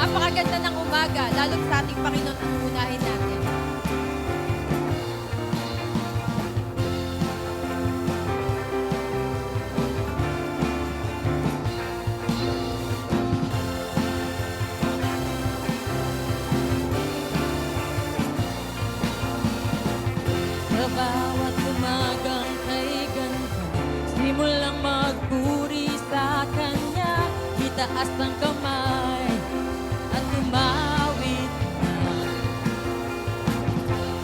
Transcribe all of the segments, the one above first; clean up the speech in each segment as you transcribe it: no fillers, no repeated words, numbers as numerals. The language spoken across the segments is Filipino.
napakaganda ng umaga, lalo't sa ating Panginoon ang uunahin natin. Sa bawat umagang kay ganda, simulang magpuri sa Kanya, itaas ang kamay at umawit na.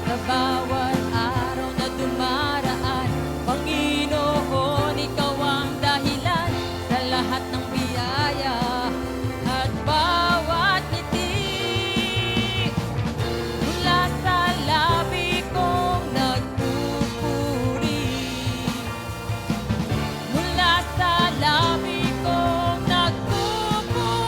Sa bawat araw na dumaraan, Panginoon, Ikaw ang dahilan sa lahat ng biyaya at bawat ngiti. Mula sa labi kong nagpupuri, mula sa labi kong nagpupuri.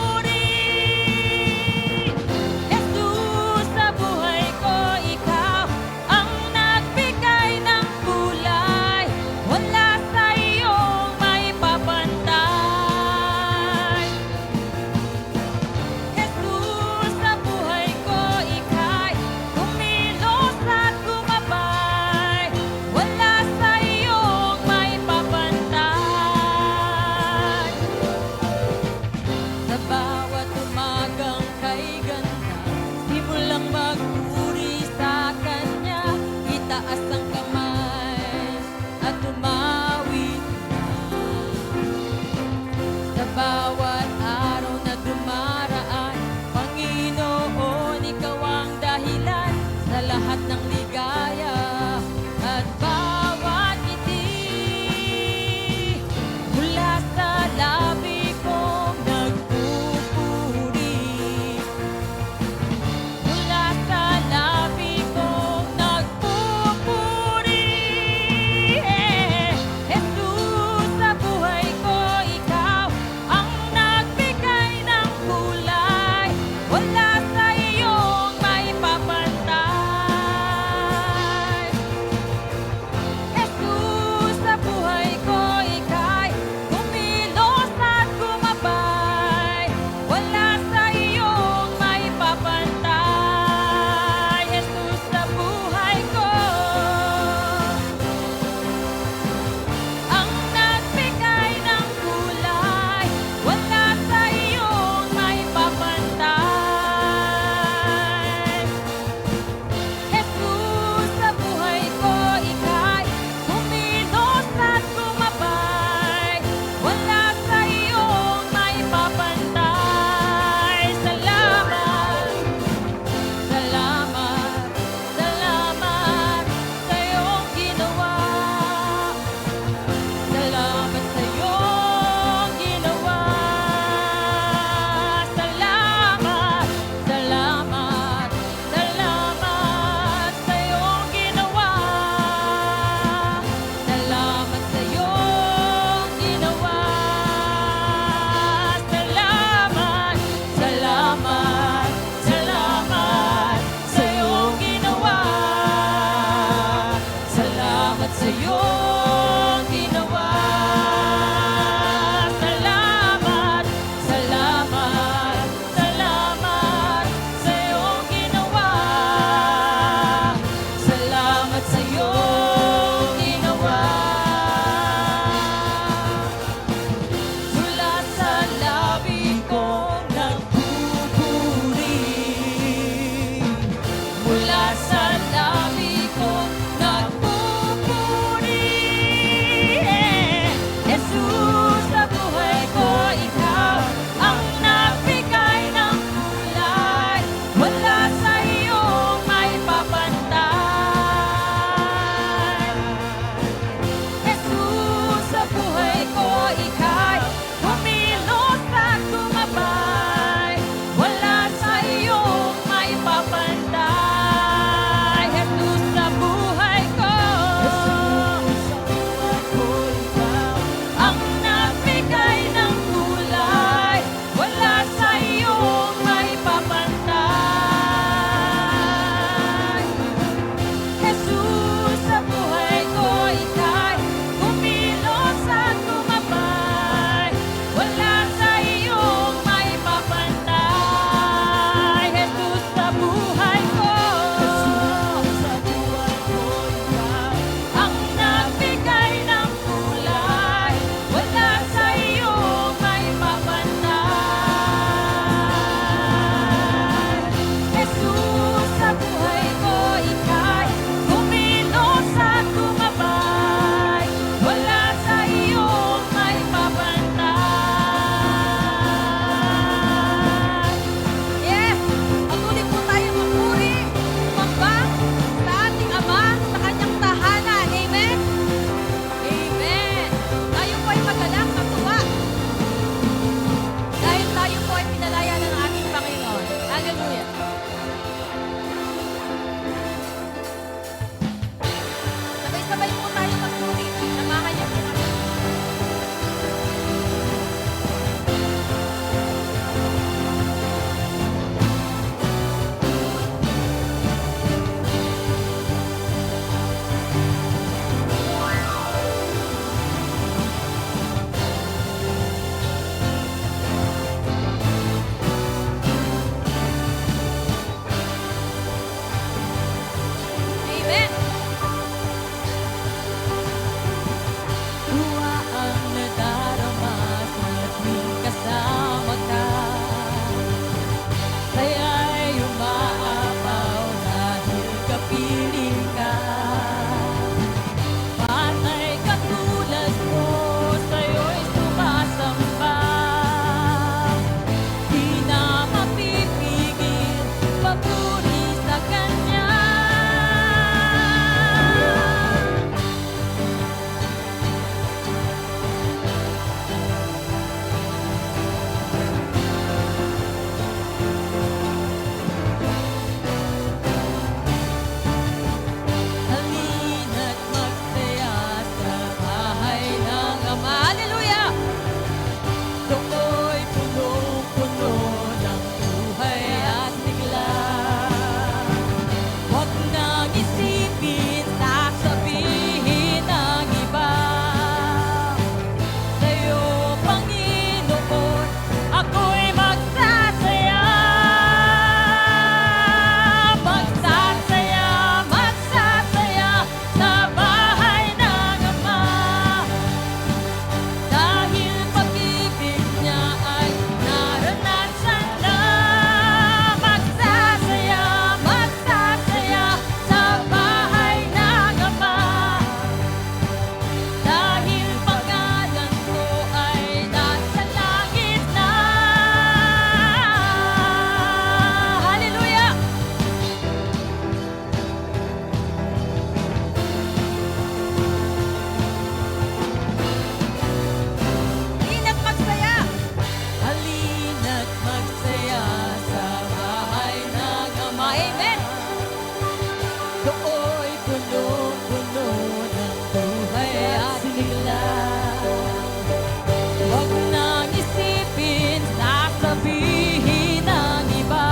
sasabihin ng iba.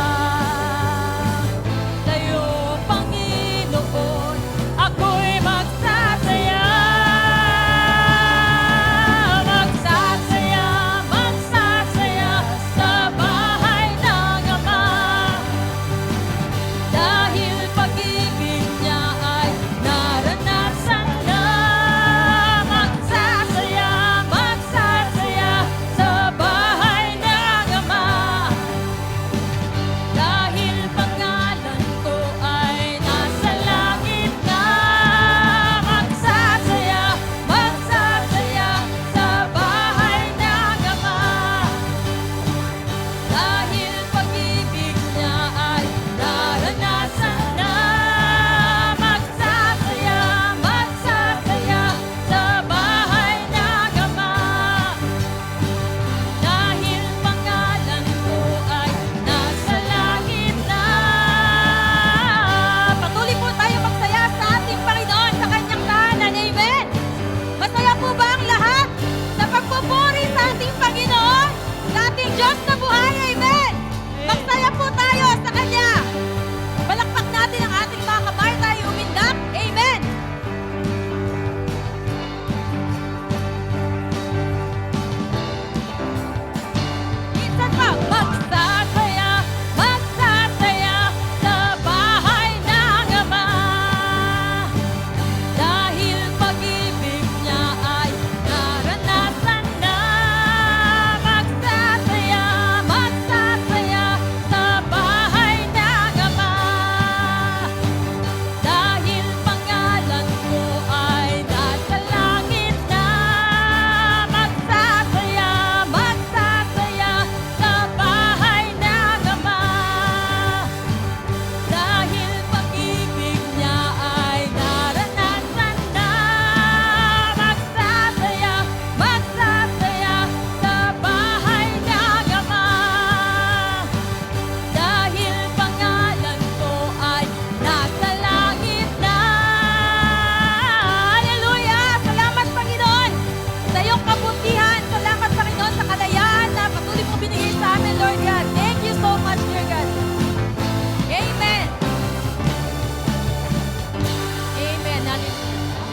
Sa'yo, Panginoon, ako'y magsasaya. Magsasaya, magsasaya sa bahay ng Ama. Dahil pag-ibig niya ay naranasan na. Magsasaya, magsasaya sa bahay ng Ama. Dahil pangalan ko ay nasa langit na. Magsasaya, magsasaya sa bahay ng Ama. Dahil pag-ibig niya ay naranasan na. Magsasaya, magsasaya sa bahay ng Ama. Dahil pangalan ko ay nasa langit na. Patuloy po tayo magsaya sa ating Panginoon sa kanyang tahanan. Amen! Masaya po ba ang lahat sa pagpupuri sa ating Panginoon, sa ating Diyos na buhay? Amen! Magsaya po tayo sa Kanya. Palakpak natin ang ating mga kamay, tayo umindak. Amen! Minsan pa, magsasaya, magsasaya sa bahay ng Ama. Dahil pag-ibig niya ay naranasan na. Magsasaya, magsasaya sa bahay ng Ama. Dahil pangalan ko ay nasa langit na. Magsasaya, magsasaya sa bahay ng Ama. Dahil pag-ibig niya ay naranasan na. Magsasaya, magsasaya sa bahay ng Ama. Dahil pangalan ko ay nasa langit na. Hallelujah! Salamat, Panginoon, sa iyong kabutihan. Salamat, Panginoon, sa kalayaan na patuloy mo binigay sa amin, Lord God. Thank you so much, dear God. Amen! Amen.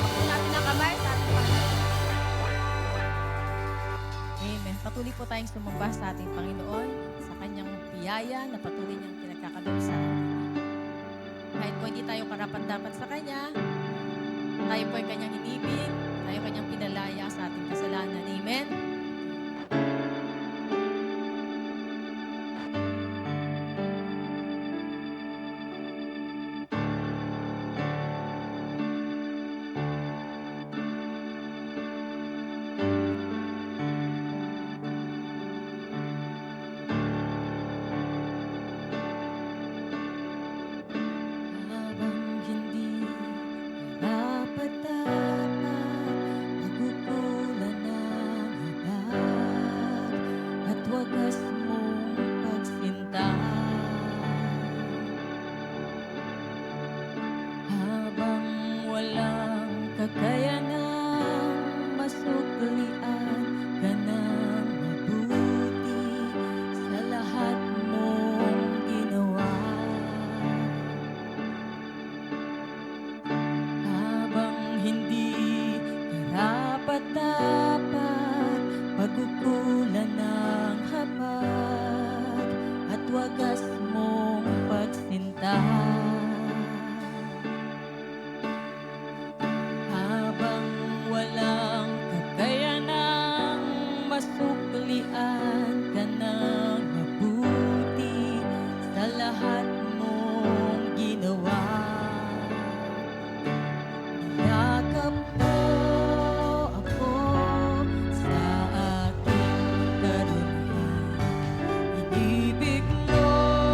Pakpak natin ang kamay sa ating Panginoon. Amen. Patuloy po tayong sumamba sa ating Panginoon sa kanyang biyaya na patuloy niyang pinagkakalob sa atin. Kahit po hindi tayo karapat-dapat sa Kanya, tayo po ay Kanyang inibig, tayo Kanyang pinalaya sa ating kasalanan. Amen? Habang hindi karapat-dapat, magugulan ng habag at wagas mong pagsinta. Habang walang kakayanang masuklian ka ng mabuti sa lahat mong ginawa. Habang hindi karapat-dapat, pagkukulan ng habag at wagas mong pagsinta. Habang walang kakayanang masuklian ka ng mabuti sa lahat mong ginawa. Yakap mo ako sa aking karunungan. Inibig mo'y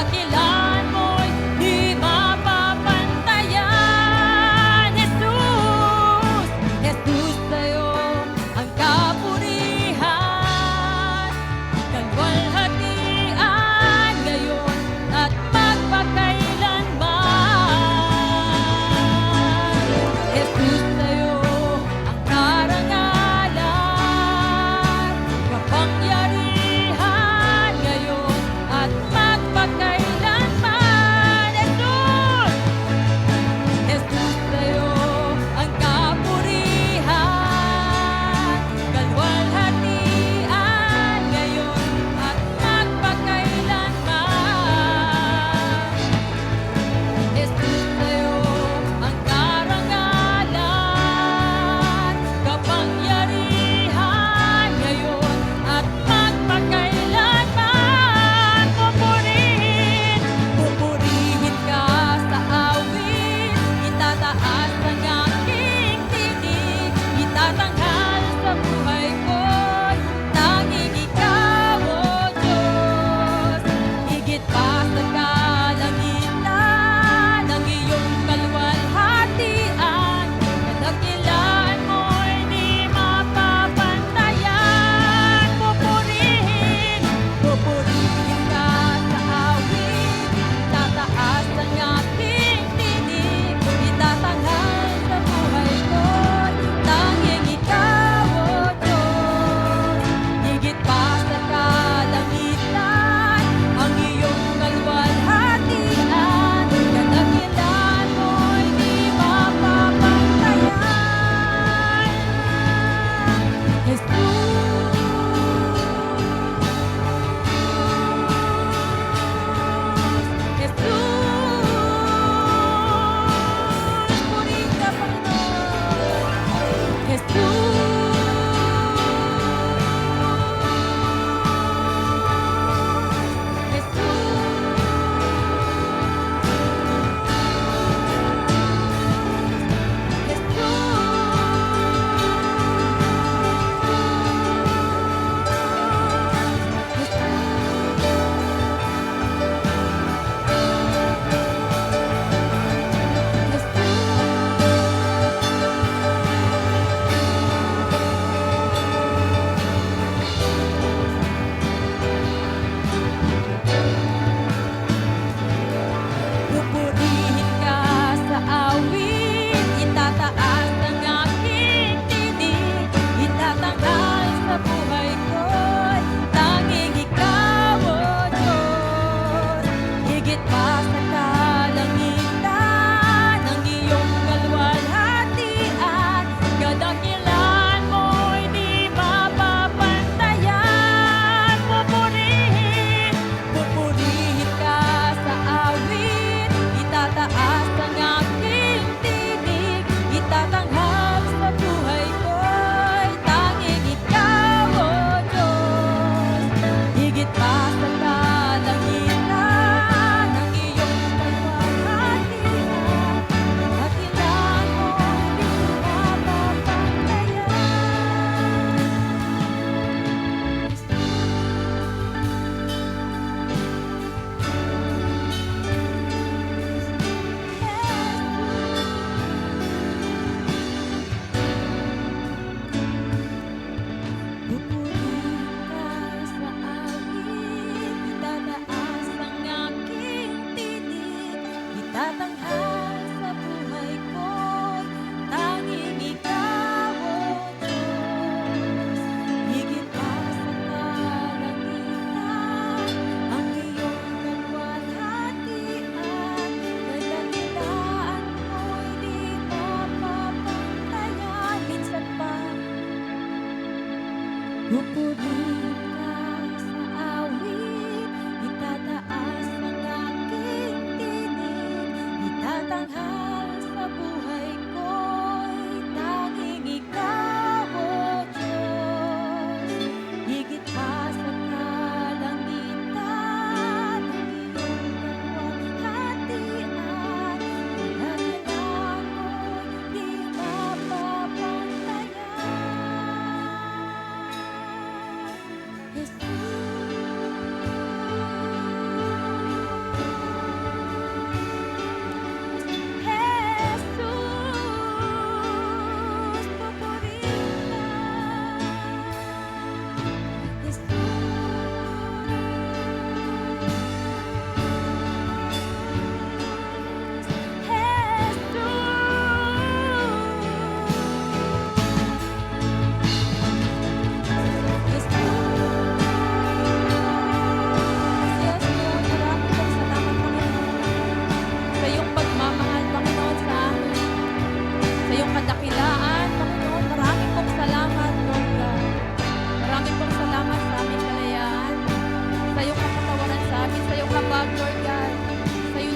Kadakilan mo'y di mapapantayan. Jesus, Jesus, sa'yo ang kapurihan, kalwalhatian ngayon at magpakailanman. Jesus, sa'yo ang karangalan, kapangyarihan ngayon at magpakailanman.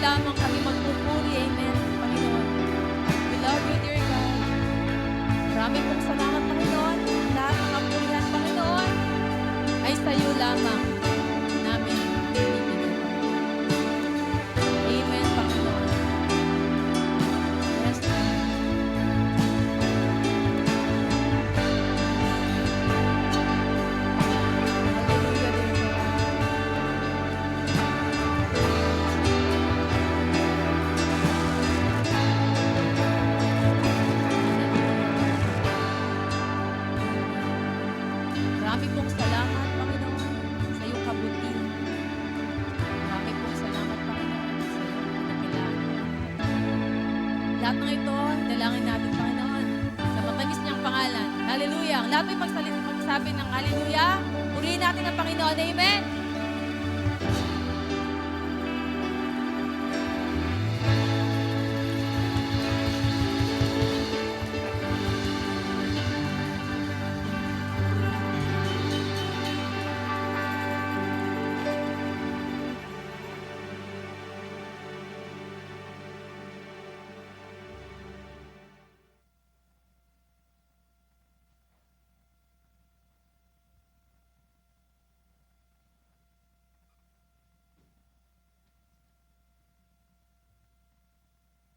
lamang kami magpupuri. Amen, Panginoon. We love you, dear God. Marami pong salamat, Panginoon. Lahat ng kapurihan, Panginoon, ay sa iyo lamang namin binibigay. Amen, Panginoon. Yes, God. Hallelujah, dear God. Marami pong salamat, Panginoon, sa iyong kabutihan. Marami pong salamat, Panginoon, sa iyong kadakilaan. Lahat ng ito, dalangin natin, Panginoon, sa matamis niyang pangalan. Hallelujah. Ang lahat may magsabi ng hallelujah. Purihin natin ang Panginoon. Amen.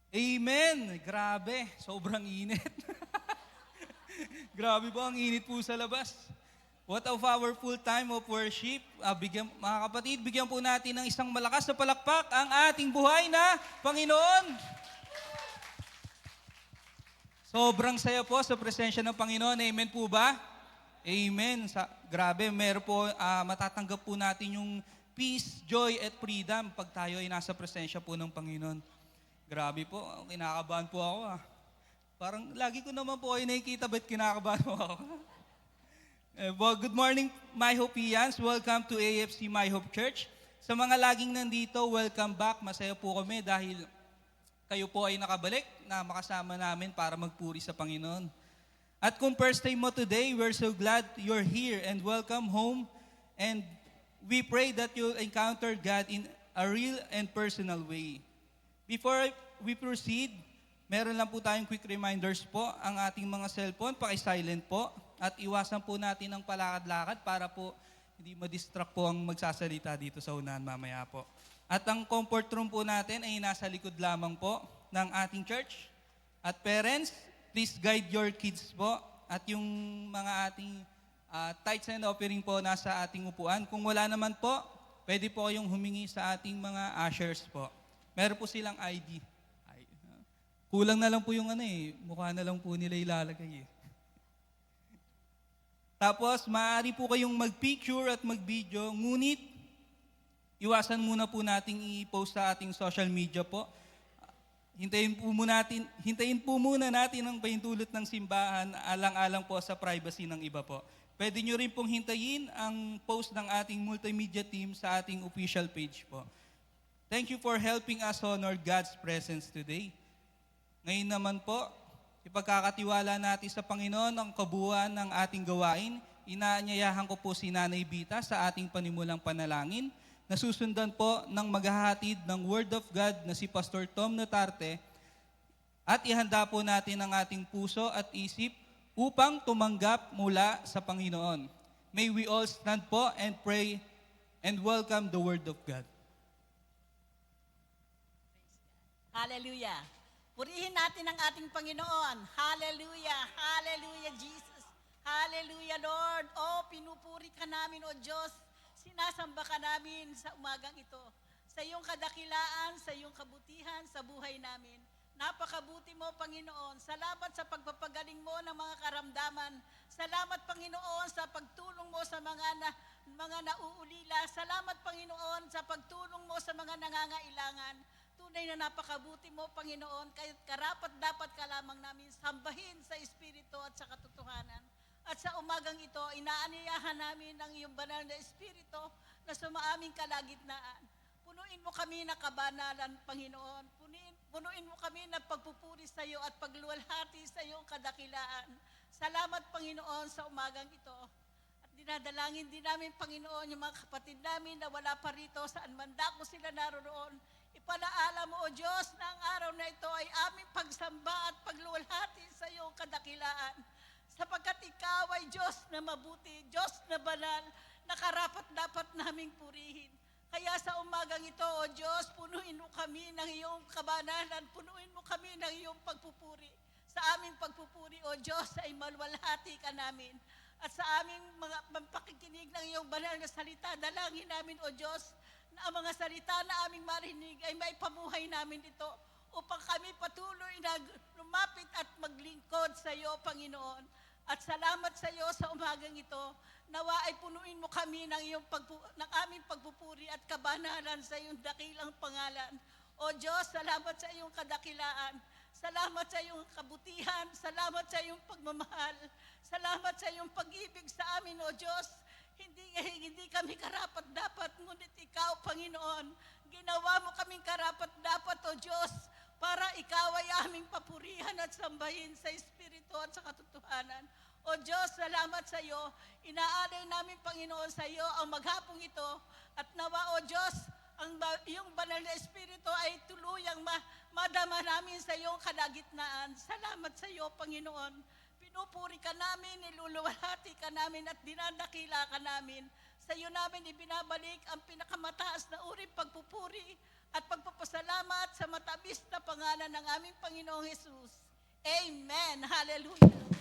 Amen! Grabe, sobrang init. Grabe po ang init po sa labas. What a powerful time of worship. Mga kapatid, bigyan po natin ng isang malakas na palakpak ang ating buhay na Panginoon. Sobrang saya po sa presensya ng Panginoon. Amen po ba? Amen. Grabe, meron po, matatanggap po natin yung peace, joy, at freedom pag tayo ay nasa presensya po ng Panginoon. Grabe po, kinakabahan po ako Parang lagi ko naman po ay nakikita, ba't kinakabahan po ako? Well, good morning, My Hopeans. Welcome to AFC My Hope Church. Sa mga laging nandito, welcome back. Masaya po kami dahil kayo po ay nakabalik na makasama namin para magpuri sa Panginoon. At kung first time mo today, we're so glad you're here and welcome home. And we pray that you'll encounter God in a real and personal way. Before we proceed, meron lang po tayong quick reminders po. Ang ating mga cellphone, paki-silent po. At iwasan po natin ang palakad-lakad para po hindi ma-distract po ang magsasalita dito sa unahan mamaya po. At ang comfort room po natin ay nasa likod lamang po ng ating church. At parents, please guide your kids po. At yung mga ating tithes and offering po nasa ating upuan. Kung wala naman po, pwede po kayong humingi sa ating mga ushers po. Meron po silang ID. Kulang na lang po yung mukha na lang po nila ilalagay Tapos, maaari po kayong mag-picture at mag-video, ngunit iwasan muna po nating i-post sa ating social media po. Hintayin po muna natin ang pahintulot ng simbahan alang-alang po sa privacy ng iba po. Pwede nyo rin pong hintayin ang post ng ating multimedia team sa ating official page po. Thank you for helping us honor God's presence today. Ngayon naman po, ipagkakatiwala natin sa Panginoon ang kabuuan ng ating gawain. Inaanyayahan ko po si Nanay Bita sa ating panimulang panalangin, na susundan po ng maghahatid ng Word of God na si Pastor Tom Notarte, at ihanda po natin ang ating puso at isip upang tumanggap mula sa Panginoon. May we all stand po and pray and welcome the Word of God. Hallelujah. Purihin natin ang ating Panginoon. Hallelujah. Hallelujah, Jesus. Hallelujah, Lord. Pinupuri ka namin, Diyos. Sinasamba ka namin sa umagang ito. Sa iyong kadakilaan, sa iyong kabutihan, sa buhay namin. Napakabuti mo, Panginoon. Salamat sa pagpapagaling mo ng mga karamdaman. Salamat, Panginoon, sa pagtulong mo sa mga nauulila. Salamat, Panginoon, sa pagtulong mo sa mga nangangailangan. Tunay na napakabuti mo, Panginoon, kahit karapat dapat ka lamang namin sambahin sa Espiritu at sa katotohanan. At sa umagang ito, inaaniyahan namin ng iyong banal na Espiritu na sumaaming kalagitnaan. Punuin mo kami na kabanalan, Panginoon. Punuin mo kami na pagpupuri sa iyo at pagluwalhati sa iyong kadakilaan. Salamat, Panginoon, sa umagang ito. At dinadalangin din namin, Panginoon, yung mga kapatid namin na wala pa rito, saan man dako sila naroon. Ipalaala mo, O Diyos, na ang araw na ito ay aming pagsamba at pagluwalhati sa iyong kadakilaan. Sapagkat ikaw ay Diyos na mabuti, Diyos na banal, na karapat-dapat naming purihin. Kaya sa umagang ito, O Diyos, punuin mo kami ng iyong kabanalan, punuin mo kami ng iyong pagpupuri. Sa aming pagpupuri, O Diyos, ay malwalhati ka namin. At sa aming mga pakikinig ng iyong banal na salita, dalangin namin, O Diyos, na ang mga salita na aming marinig ay may pamuhay namin ito upang kami patuloy na lumapit at maglingkod sa iyo, Panginoon. At salamat sa iyo sa umagang ito. Nawa ay punuin mo kami ng aming pagpupuri at kabanalan sa iyong dakilang pangalan. O Diyos, salamat sa iyong kadakilaan. Salamat sa iyong kabutihan. Salamat sa iyong pagmamahal. Salamat sa iyong pag-ibig sa amin, O Diyos. Hindi kami karapat-dapat, ngunit ikaw, Panginoon, ginawa mo kaming karapat-dapat, O Diyos, para ikaw ay aming papurihan at sambahin sa Espiritu at sa katotohanan. O Diyos, salamat sa iyo. Inaalay namin, Panginoon, sa iyo ang maghapong ito. At nawa, O Diyos, iyong banal na Espiritu ay tuluyang madama namin sa iyong kalagitnaan. Salamat sa iyo, Panginoon. Pinupuri ka namin, niluluwalhati ka namin at dinadakila ka namin. Sa iyo namin ibinabalik ang pinakamataas na uring pagpupuri at pagpapasalamat sa matamis na pangalan ng aming Panginoong Jesus. Amen. Hallelujah.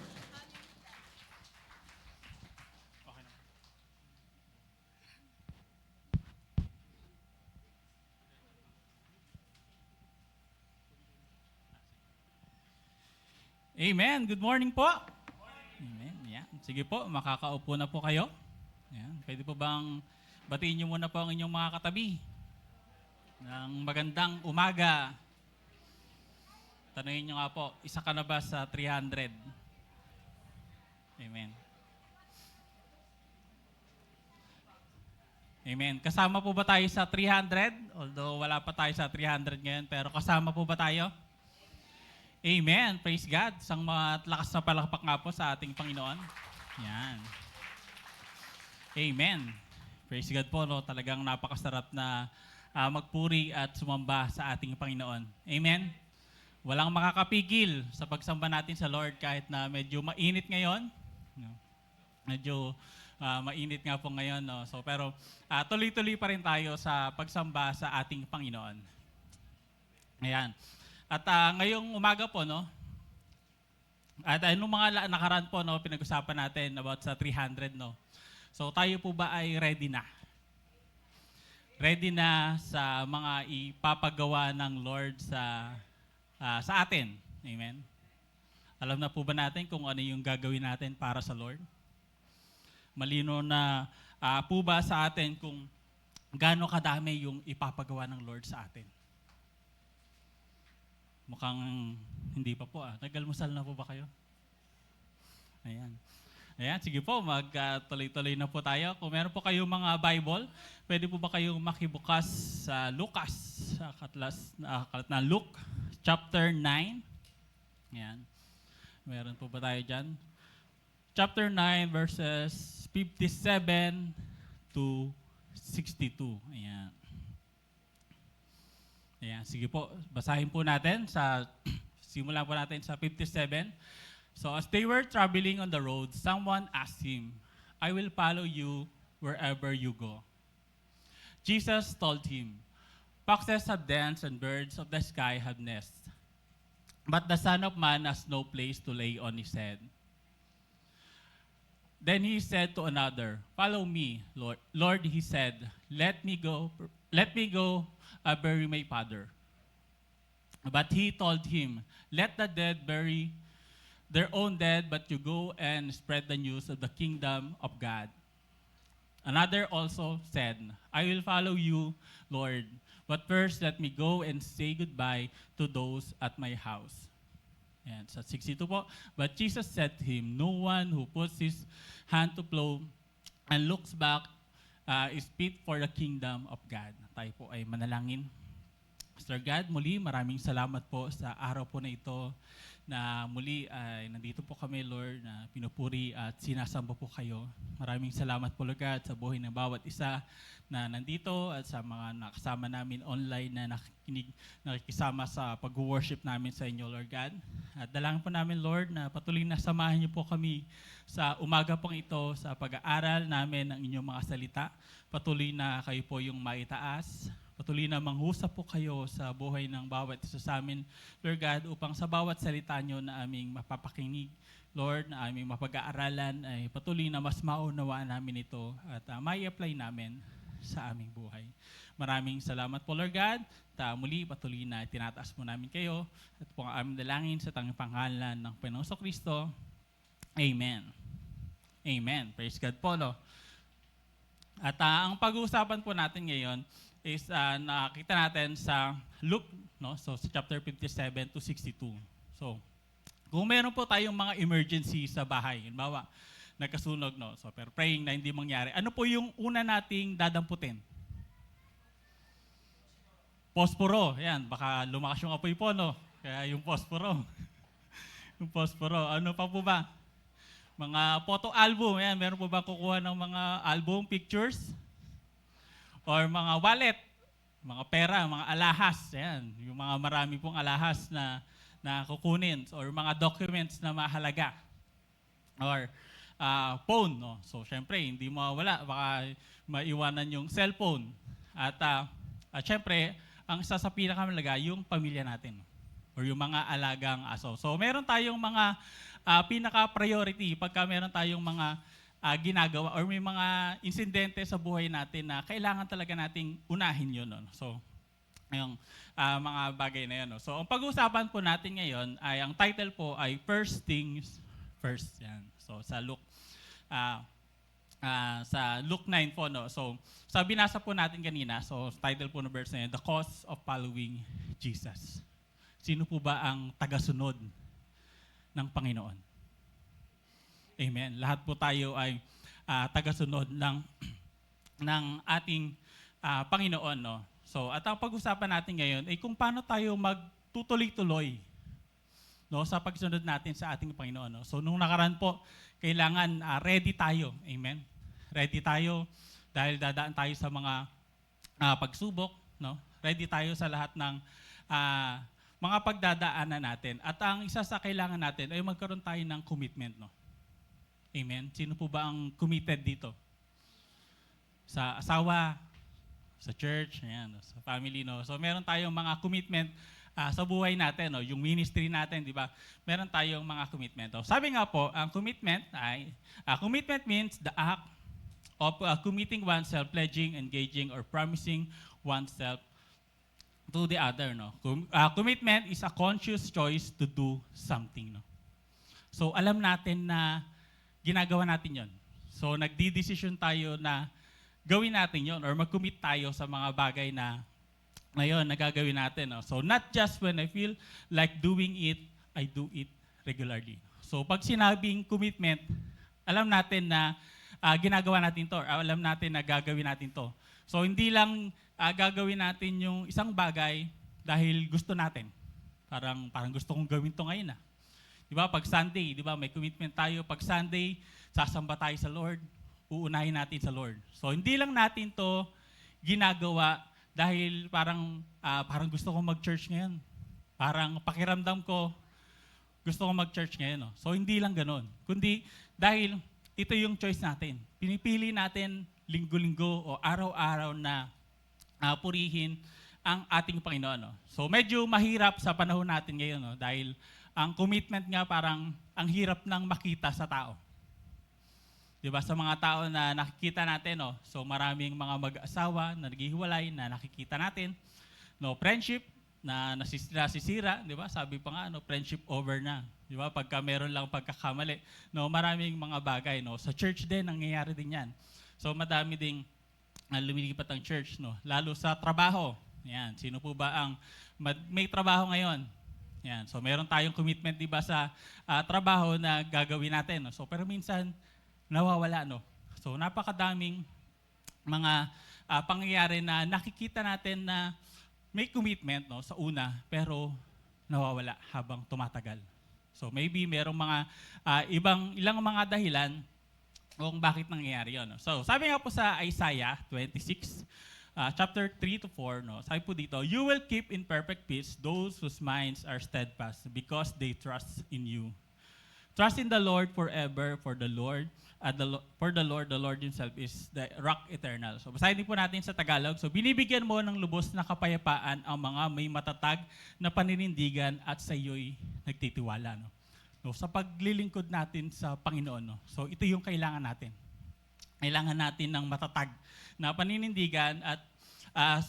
Amen. Good morning po. Amen. Yan. Sige po, makakaupo na po kayo. Yan. Pwede po bang batiin niyo muna po ang inyong mga katabi ng magandang umaga. Tanungin niyo nga po, isa ka na ba sa 300? Amen. Amen. Kasama po ba tayo sa 300? Although wala pa tayo sa 300 ngayon, pero kasama po ba tayo? Amen. Praise God. Isang malakas na palakpak nga po sa ating Panginoon. Yan. Amen. Praise God po. No? Talagang napakasarap na magpuri at sumamba sa ating Panginoon. Amen. Walang makakapigil sa pagsamba natin sa Lord kahit na medyo mainit ngayon. No? Medyo mainit nga po ngayon. No? So, pero tuloy-tuloy pa rin tayo sa pagsamba sa ating Panginoon. Ayan. At ngayong umaga po, no? At nung mga nakaraan po, no, pinag-usapan natin about sa 300, no? So tayo po ba ay ready na? Ready na sa mga ipapagawa ng Lord sa atin? Amen? Alam na po ba natin kung ano yung gagawin natin para sa Lord? Malino na po ba sa atin kung gaano kadami yung ipapagawa ng Lord sa atin? Mukhang hindi pa po. Nag-almusal na po ba kayo? Ayan. Ayan, sige po, magtuloy-tuloy na po tayo. Kung meron po kayong mga Bible, pwede po ba kayong makibukas sa Lucas, sa aklat na Luke, chapter 9. Ayan. Meron po ba tayo dyan? Chapter 9, verses 57 to 62. Ayan. Ayan, sige po, basahin po natin simulan po natin sa 57. So as they were traveling on the road, someone asked him, I will follow you wherever you go. Jesus told him, foxes have dens and birds of the sky have nests, but the Son of Man has no place to lay on his head. Then he said to another, follow me, Lord. Lord, he said, let me go, bury my father. But he told him, let the dead bury their own dead, but you go and spread the news of the kingdom of God. Another also said, I will follow you, Lord, but first let me go and say goodbye to those at my house. And sa 62 po, but Jesus said to him, no one who puts his hand to plow and looks back is fit for the kingdom of God. Tayo po ay manalangin. Sir God, muli maraming salamat po sa araw po na ito na muli ay nandito po kami, Lord, na pinupuri at sinasamba po kayo. Maraming salamat po, Lord God, sa buhay ng bawat isa na nandito at sa mga nakasama namin online na nakikisama sa pag-worship namin sa inyo, Lord God. At dalangin po namin, Lord, na patuloy na samahan niyo po kami sa umaga pong ito sa pag-aaral namin ng inyong mga salita. Patuloy na kayo po yung maitaas. Patuloy na manghusa po kayo sa buhay ng bawat isa sa amin, Lord God, upang sa bawat salita nyo na aming mapapakinig, Lord, na aming mapag-aaralan, ay patuloy na mas maunawaan namin ito at may apply namin sa aming buhay. Maraming salamat po, Lord God. Muli, patuloy na tinataas po namin kayo at po ang aming dalangin sa tanging pangalan ng Panginoong Kristo. Amen. Amen. Praise God po, no? At ang pag-uusapan po natin ngayon is nakita natin sa Luke, no? So sa chapter 57 to 62. So, kung meron po tayong mga emergency sa bahay, halimbawa, nagkasunog, no? So, pero praying na hindi mangyari. Ano po yung una nating dadamputin? Posporo. Yan, baka lumakas yung apoy po, no? Kaya yung posporo. Yung posporo. Ano pa po ba? Mga photo album. Yan, meron po ba kukuha ng mga album pictures? Or mga wallet, mga pera, mga alahas, yan, yung mga marami pong alahas na kukunin, or mga documents na mahalaga. Or phone, no? So, syempre, hindi mawala, baka maiwanan yung cellphone. At syempre, ang isa sa pinakamalaga, yung pamilya natin, or yung mga alagang aso. So, meron tayong mga pinaka-priority pagka meron tayong mga ginagawa or may mga insidente sa buhay natin na kailangan talaga nating unahin yun. No? So, yung mga bagay na yun. No? So, ang pag-uusapan po natin ngayon ay, ang title po ay First Things First. Yan. So, sa Luke 9 po. No? So, binasa po natin kanina, so title po ng verse na yun, The Cause of Following Jesus. Sino po ba ang tagasunod ng Panginoon? Amen. Lahat po tayo ay tagasunod ng ating Panginoon, no? So, at ang pag-usapan natin ngayon ay kung paano tayo magtutuloy-tuloy, no, sa pagsunod natin sa ating Panginoon, no? So, nung nakaraan po, kailangan ready tayo. Amen. Ready tayo dahil dadaan tayo sa mga pagsubok, no? Ready tayo sa lahat ng mga pagdadaanan natin. At ang isa sa kailangan natin ay magkaroon tayo ng commitment, no? Amen. Sino po ba ang committed dito? Sa asawa, sa church, ayan, sa family, no? So meron tayong mga commitment sa buhay natin, no? Yung ministry natin, di ba? Meron tayong mga commitment. No? Sabi nga po, ang commitment means the act of committing oneself, pledging, engaging, or promising oneself to the other, no? Commitment is a conscious choice to do something, no? So alam natin na ginagawa natin yon. So, nagdi-decision tayo na gawin natin yon or mag-commit tayo sa mga bagay na ngayon nagagawin natin. No? So, not just when I feel like doing it, I do it regularly. So, pag sinabing commitment, alam natin na ginagawa natin to or alam natin na gagawin natin to. So, hindi lang gagawin natin yung isang bagay dahil gusto natin. Parang gusto kong gawin to ngayon. Di ba? Pag Sunday, di ba? May commitment tayo. Pag Sunday, sasamba tayo sa Lord. Uunahin natin sa Lord. So, hindi lang natin to ginagawa dahil parang gusto kong mag-church ngayon. Parang pakiramdam ko, gusto kong mag-church ngayon. No? So, hindi lang ganun. Kundi dahil ito yung choice natin. Pinipili natin linggo-linggo o araw-araw na purihin ang ating Panginoon. No? So, medyo mahirap sa panahon natin ngayon, no? Dahil ang commitment nga parang ang hirap nang makita sa tao. Diba? Sa mga tao na nakikita natin, no? So maraming mga mag-asawa na naghihiwalay na nakikita natin. No, friendship na nasisira, di ba? Sabi pa nga, no, friendship over na. Di ba? Pagka meron lang pagkakamali. No, maraming mga bagay, no? Sa church din, nangyayari din yan. So madami ding lumilipat ang church, no? Lalo sa trabaho. Yan. Sino po ba ang may trabaho ngayon? Yan. So meron tayong commitment, di ba, sa trabaho na gagawin natin. No? So pero minsan nawawala, no. So napakadaming mga pangyayari na nakikita natin na may commitment no, sa una, pero nawawala habang tumatagal. So maybe merong mga ilang mga dahilan kung bakit nangyayari yun. No? So sabi nga po sa Isaiah 26, chapter 3 to 4, no? Sabi po dito, "You will keep in perfect peace those whose minds are steadfast because they trust in you. Trust in the Lord forever, for the Lord, the Lord Himself is the rock eternal." So basahin din po natin sa Tagalog. So binibigyan mo ng lubos na kapayapaan ang mga may matatag na paninindigan at sa iyo'y nagtitiwala. No? No, sa paglilingkod natin sa Panginoon, no? So ito yung kailangan natin. Kailangan natin ng matatag na paninindigan at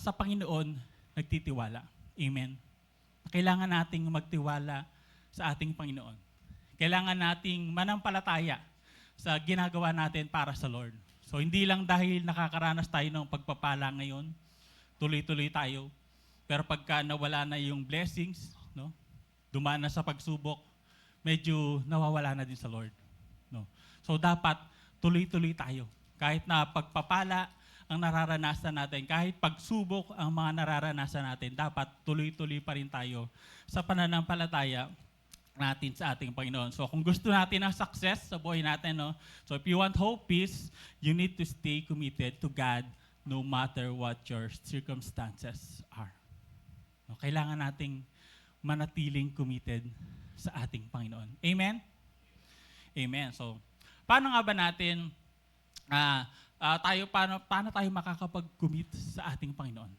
sa Panginoon nagtitiwala. Amen. Kailangan nating magtiwala sa ating Panginoon. Kailangan nating manampalataya sa ginagawa natin para sa Lord. So hindi lang dahil nakakaranas tayo ng pagpapala ngayon, tuloy-tuloy tayo. Pero pagka nawala na yung blessings, no? Dumaan na sa pagsubok, medyo nawawala na din sa Lord. No? So dapat tuloy-tuloy tayo. Kahit na pagpapala ang nararanasan natin, kahit pagsubok ang mga nararanasan natin, dapat tuloy-tuloy pa rin tayo sa pananampalataya natin sa ating Panginoon. So kung gusto natin ng success sa buhay natin, no? So if you want hope, peace, you need to stay committed to God no matter what your circumstances are. No? Kailangan nating manatiling committed sa ating Panginoon. Amen? Amen. So, paano nga ba natin, paano tayo makakapag-commit sa ating Panginoon?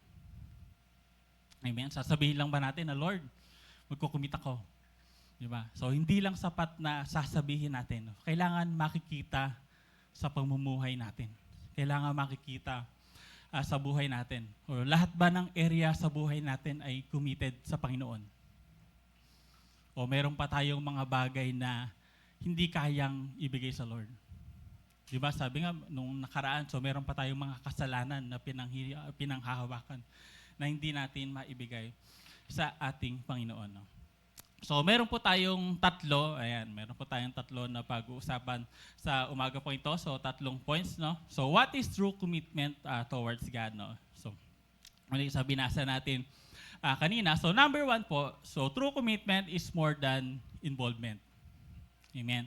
Amen? Sasabihin lang ba natin na, Lord, magkukumit ako. Diba? So, hindi lang sapat na sasabihin natin. Kailangan makikita sa pamumuhay natin. Kailangan makikita sa buhay natin. O lahat ba ng area sa buhay natin ay committed sa Panginoon? O meron pa tayong mga bagay na hindi kayang ibigay sa Lord. Diba? Sabi nga, nung nakaraan, so meron pa tayong mga kasalanan na pinanghahawakan na hindi natin maibigay sa ating Panginoon. No? So meron po tayong meron po tayong tatlo na pag-uusapan sa umaga po ito. So 3 points, no? So what is true commitment towards God, no? So ano yung binasa natin kanina. So number 1 po, so true commitment is more than involvement. Amen.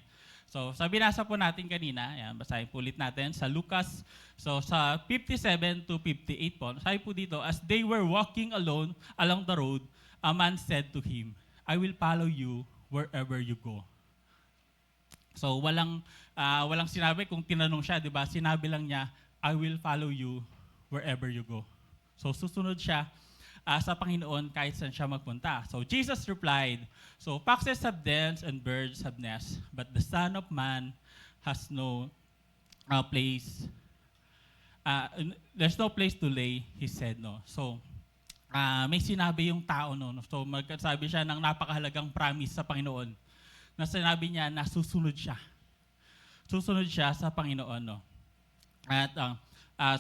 So binasa po natin kanina, ayan, basahin po ulit natin sa Lucas. So sa 57 to 58 po, sabi po dito, as they were walking alone along the road, a man said to him, I will follow you wherever you go. So walang sinabi kung tinanong siya, 'di ba? Sinabi lang niya, I will follow you wherever you go. So susunod siya sa Panginoon kahit saan siya magpunta. So Jesus replied, so foxes have dens and birds have nests, but the Son of Man has no place. There's no place to lay his head, no. So may sinabi yung tao, no. So magsabi siya ng napakahalagang promise sa Panginoon. Na sinabi niya na susunod siya. Susunod siya sa Panginoon, no. At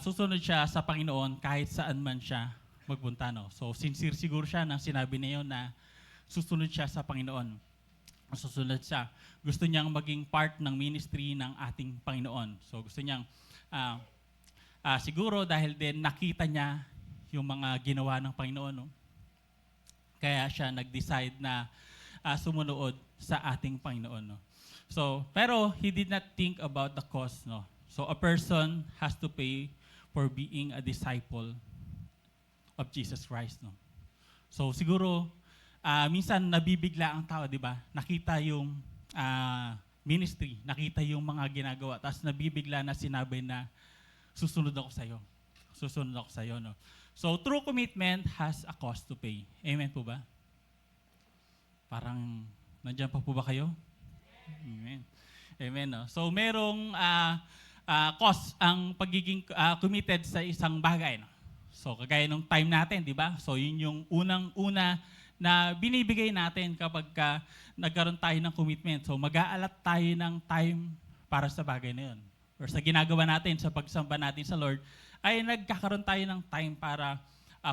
susunod siya sa Panginoon kahit saan man siya magpunta, no. So sincere siguro siya nang sinabi niya yun na susunod siya sa Panginoon. Susunod siya. Gusto niyang maging part ng ministry ng ating Panginoon. So gusto niyang siguro dahil din nakita niya yung mga ginawa ng Panginoon, no? Kaya siya nag-decide na sumunod sa ating Panginoon, no? So, pero he did not think about the cost, no? So a person has to pay for being a disciple of Jesus Christ, no? So siguro minsan nabibigla ang tao, di ba? Nakita yung ministry, nakita yung mga ginagawa, tapos nabibigla na sinabi na susunod ako sa iyo. Susunod ako sa iyo, no? So true commitment has a cost to pay. Amen po ba? Parang nandiyan pa po ba kayo? Amen. Amen, no? So merong cost ang pagiging committed sa isang bagay, no? So kagaya nung time natin, di ba? So yun yung unang-una na binibigay natin kapag nagkaroon tayo ng commitment. So mag-aalat tayo ng time para sa bagay na yun. Or sa ginagawa natin, sa pagsamba natin sa Lord, ay nagkakaroon tayo ng time para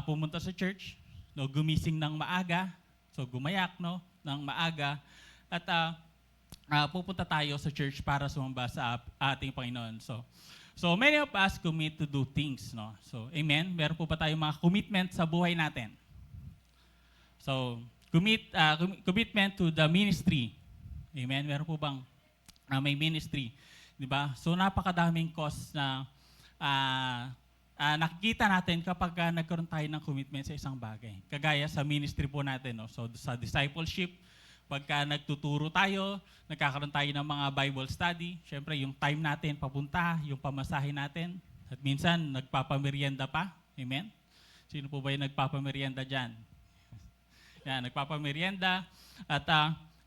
pumunta sa church, no, gumising ng maaga, so gumayak, no, ng maaga, at pupunta tayo sa church para sumamba sa ating Panginoon. So many of us commit to do things, no. So amen. Meron po ba tayong mga commitment sa buhay natin? So, commitment to the ministry. Amen. Meron po bang may ministry, 'di ba? So napakadaming cause na nakikita natin kapag nagkaroon tayo ng commitment sa isang bagay. Kagaya sa ministry po natin, no? So sa discipleship, pagka nagtuturo tayo, nagkakaroon tayo ng mga Bible study, syempre yung time natin papunta, yung pamasahe natin, at minsan nagpapamerienda pa. Amen? Sino po ba yung nagpapamerienda dyan? Yan, nagpapamerienda at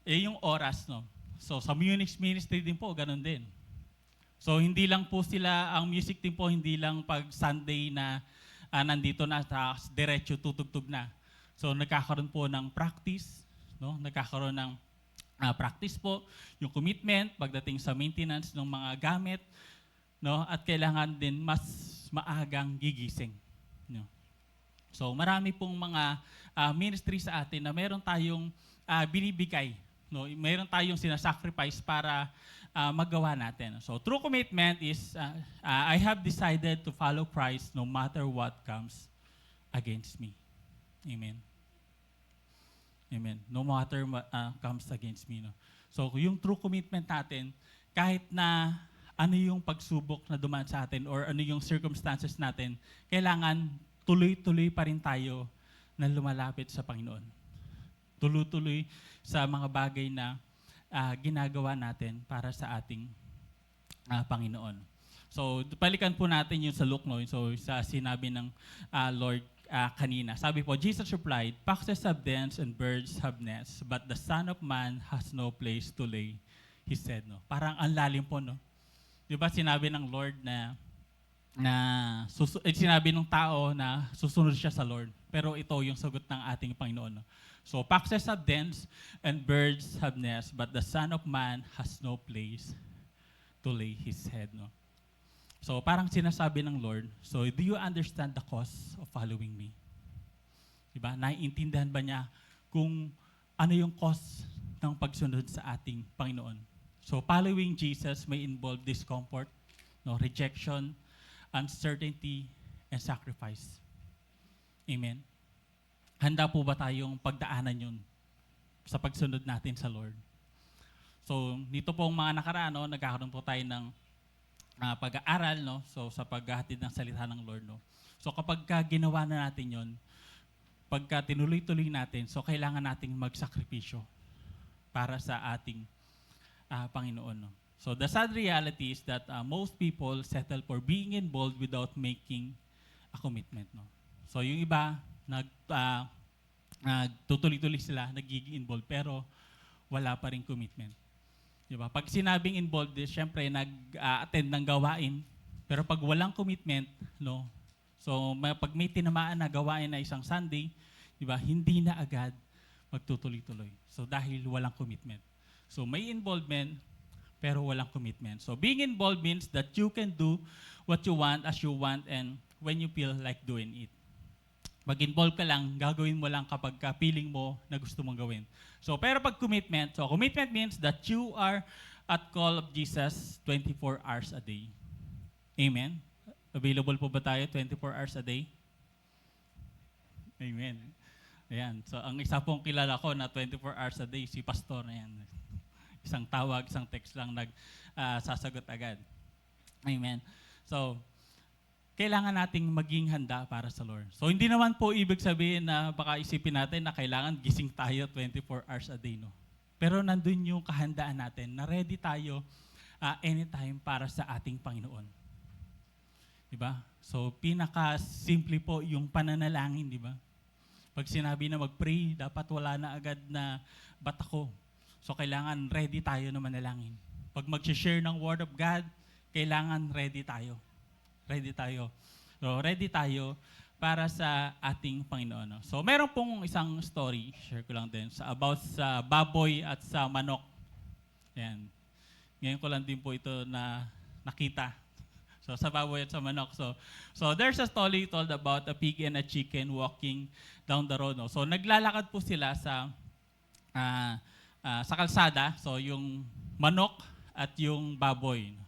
yung oras, no? So sa music ministry din po, ganun din. So hindi lang po sila, ang music team po, hindi lang pag Sunday na nandito na, diretso tutugtog na. So nagkakaroon po ng practice, no? Nagkakaroon ng practice po, yung commitment pagdating sa maintenance ng mga gamit, no? At kailangan din mas maagang gigising, no? So marami pong mga ministry sa atin na meron tayong binibigay, no? Meron tayong sinasacrifice para magawa natin. So true commitment is I have decided to follow Christ no matter what comes against me. Amen. Amen. No matter what comes against me. No? So yung true commitment natin, kahit na ano yung pagsubok na dumaan sa atin or ano yung circumstances natin, kailangan tuloy-tuloy pa rin tayo na lumalapit sa Panginoon. Tuloy-tuloy sa mga bagay na ginagawa natin para sa ating Panginoon. So, balikan po natin yung sa Luke, no? So, sa sinabi ng Lord kanina. Sabi po, Jesus replied, "Foxes have dens and birds have nests, but the Son of Man has no place to lay his head." No? Parang ang lalim po, no? Di ba sinabi ng Lord sinabi ng tao na susunod siya sa Lord. Pero ito yung sagot ng ating Panginoon. No? So, foxes have dens and birds have nests, but the Son of Man has no place to lay his head. No? So, parang sinasabi ng Lord, so do you understand the cost of following me? Diba? Naiintindihan ba niya kung ano yung cost ng pagsunod sa ating Panginoon? So, following Jesus may involve discomfort, no, rejection, uncertainty, and sacrifice. Amen? Handa po ba tayong pagdaanan yun sa pagsunod natin sa Lord? So, dito pong mga nakaraan, no, nagkakaroon po tayo ng pag-aaral, no? So, sa paghahatid ng salita ng Lord. No? So, kapag ginawa na natin yon, pagka tinuloy-tuloy natin, so kailangan nating magsakripisyo para sa ating Panginoon. No? So, the sad reality is that most people settle for being involved without making a commitment. No? So, yung iba, nagtutuloy-tuloy sila, nagiging involved, pero wala pa rin commitment. Diba? Pag sinabing involved, syempre nag-attend ng gawain, pero pag walang commitment, no? So pag may tinamaan na gawain na isang Sunday, diba, hindi na agad magtutuloy-tuloy. So dahil walang commitment. So may involvement, pero walang commitment. So being involved means that you can do what you want as you want and when you feel like doing it. Mag-involve ka lang, gagawin mo lang kapag feeling mo na gusto mong gawin. So, pero pag commitment, so commitment means that you are at call of Jesus 24 hours a day. Amen? Available po ba tayo 24 hours a day? Amen. Ayan. So, ang isa pong kilala ko na 24 hours a day, si Pastor na yan. Isang tawag, isang text lang sasagot agad. Amen. So, kailangan nating maging handa para sa Lord. So, hindi naman po ibig sabihin na baka isipin natin na kailangan gising tayo 24 hours a day, no? Pero nandun yung kahandaan natin na ready tayo anytime para sa ating Panginoon. Diba? So, pinaka-simple po yung pananalangin, diba? Pag sinabi na mag-pray, dapat wala na agad na ba't ako? So, kailangan ready tayo na manalangin. Pag mag-share ng Word of God, kailangan ready tayo. Ready tayo. So, ready tayo para sa ating Panginoon. No? So, meron pong isang story, share ko lang din, about sa baboy at sa manok. Yan. Ngayon ko lang din po ito na nakita. So, sa baboy at sa manok. So there's a story told about a pig and a chicken walking down the road. No? So, naglalakad po sila sa kalsada. So, yung manok at yung baboy.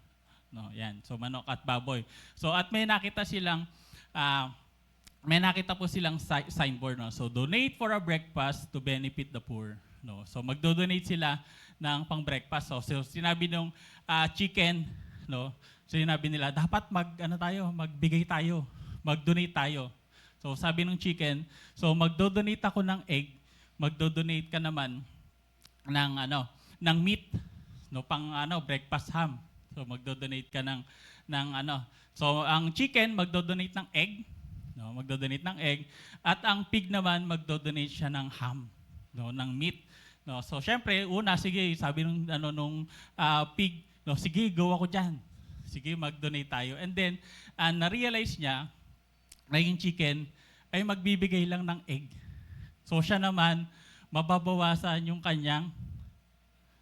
No, yan. So, manok at baboy. So, at may nakita silang may nakita po silang signboard, no? So, donate for a breakfast to benefit the poor. No? So, magdo-donate sila ng pang-breakfast. So sinabi nung chicken, no? So, sinabi nila, dapat magbigay tayo, mag-donate tayo. So, sabi ng chicken, so magdo-donate ako ng egg, magdo-donate ka naman ng meat, no, breakfast ham. So, magdo-donate ka ng So, ang chicken magdo-donate ng egg, no, magdo-donate ng egg, at ang pig naman magdo-donate siya ng ham, no, ng meat. No, so syempre, sige, sabi nung pig, no, sige, go ako diyan. Sige, mag-donate tayo. And then na-realize niya na yung chicken ay magbibigay lang ng egg. So siya naman mababawasan yung kanyang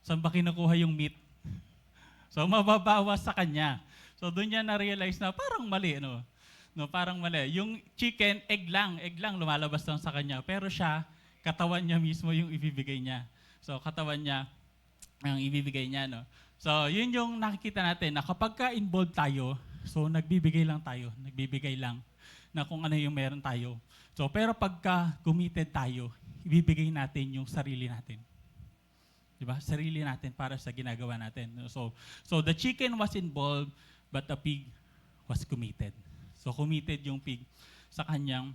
saan ba kinukuha yung meat. So mababawas sa kanya. So doon niya na-realize na parang mali, no? No, parang mali. Yung chicken, egg lang lumalabas lang sa kanya. Pero siya, katawan niya mismo yung ibibigay niya. So katawan niya ang ibibigay niya, no? So yun yung nakikita natin na kapag ka-involved tayo, so nagbibigay lang na kung ano yung meron tayo. So pero pagka committed tayo, ibibigay natin yung sarili natin. Diba? Sarili natin para sa ginagawa natin. So the chicken was involved, but the pig was committed. So committed yung pig sa kanyang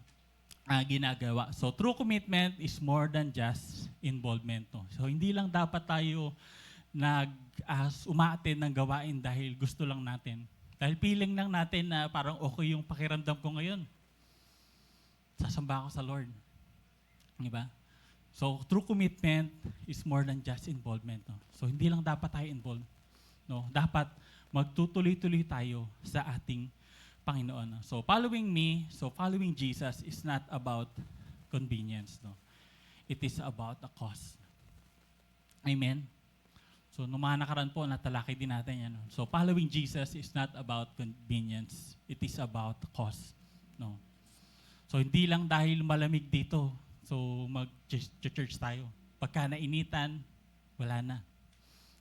ginagawa. So true commitment is more than just involvement. No? So hindi lang dapat tayo umaattend ng gawain dahil gusto lang natin. Dahil feeling lang natin na parang okay yung pakiramdam ko ngayon. Sasamba ako sa Lord. Diba? So true commitment is more than just involvement. No? So hindi lang dapat tayo involved. No? Dapat magtutuloy-tuloy tayo sa ating Panginoon. So following Jesus is not about convenience. No? It is about a cause. Amen? So nung mga nakaraan po, natalakay din natin yan. No? So following Jesus is not about convenience. It is about the cause. No? So hindi lang dahil malamig dito, so mag-church tayo. Pagka nainitan, wala na.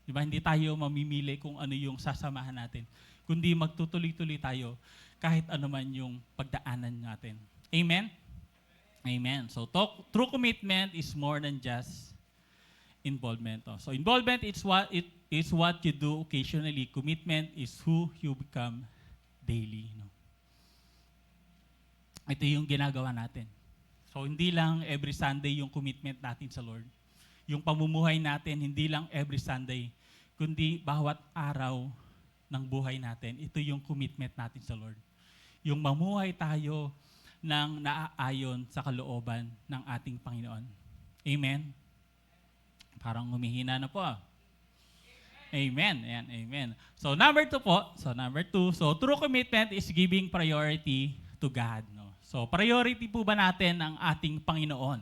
Diba? Hindi tayo mamimili kung ano yung sasamahan natin. Kundi magtutuloy-tuloy tayo kahit ano man yung pagdaanan natin. Amen? Amen. So true commitment is more than just involvement. So involvement is what you do occasionally. Commitment is who you become daily. No? Ito yung ginagawa natin. So hindi lang every Sunday yung commitment natin sa Lord. Yung pamumuhay natin, hindi lang every Sunday, kundi bawat araw ng buhay natin, ito yung commitment natin sa Lord. Yung mamuhay tayo ng naaayon sa kalooban ng ating Panginoon. Amen? Parang humihina na po. Amen. Ayan, amen. So number 2 po. So true commitment is giving priority to God. No? So priority po ba natin ang ating Panginoon?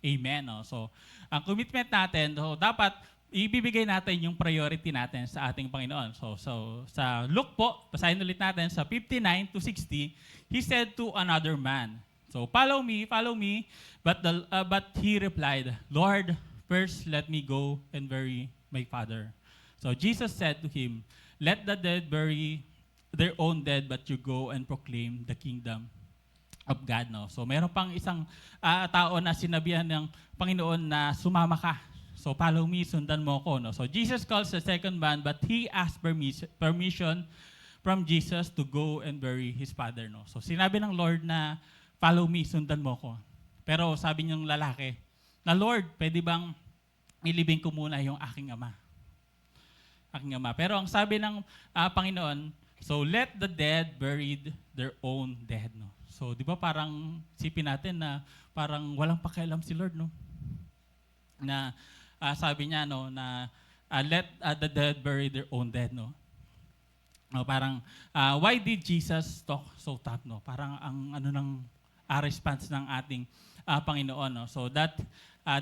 Amen. No? So ang commitment natin, so dapat ibibigay natin yung priority natin sa ating Panginoon. So sa Luke po, basahin ulit natin sa 59 to 60, he said to another man, so follow me, but he replied, Lord, first let me go and bury my father. So Jesus said to him, let the dead bury their own dead, but you go and proclaim the kingdom of God. No? So meron pang isang tao na sinabihan ng Panginoon na sumama ka. So follow me, sundan mo ko. No? So Jesus calls the second man, but he asked permission from Jesus to go and bury his father. No? So sinabi ng Lord na follow me, sundan mo ko. Pero sabi niyang lalaki, na Lord, pwede bang ilibing ko muna yung aking ama? Pero ang sabi ng Panginoon, so let the dead bury their own dead. No? So di ba parang sipin natin na parang walang pakialam si Lord, no? Na sabi niya, no, na let the dead bury their own dead, no? No, parang why did Jesus talk so tough, no? Parang ang response ng ating Panginoon, no? So that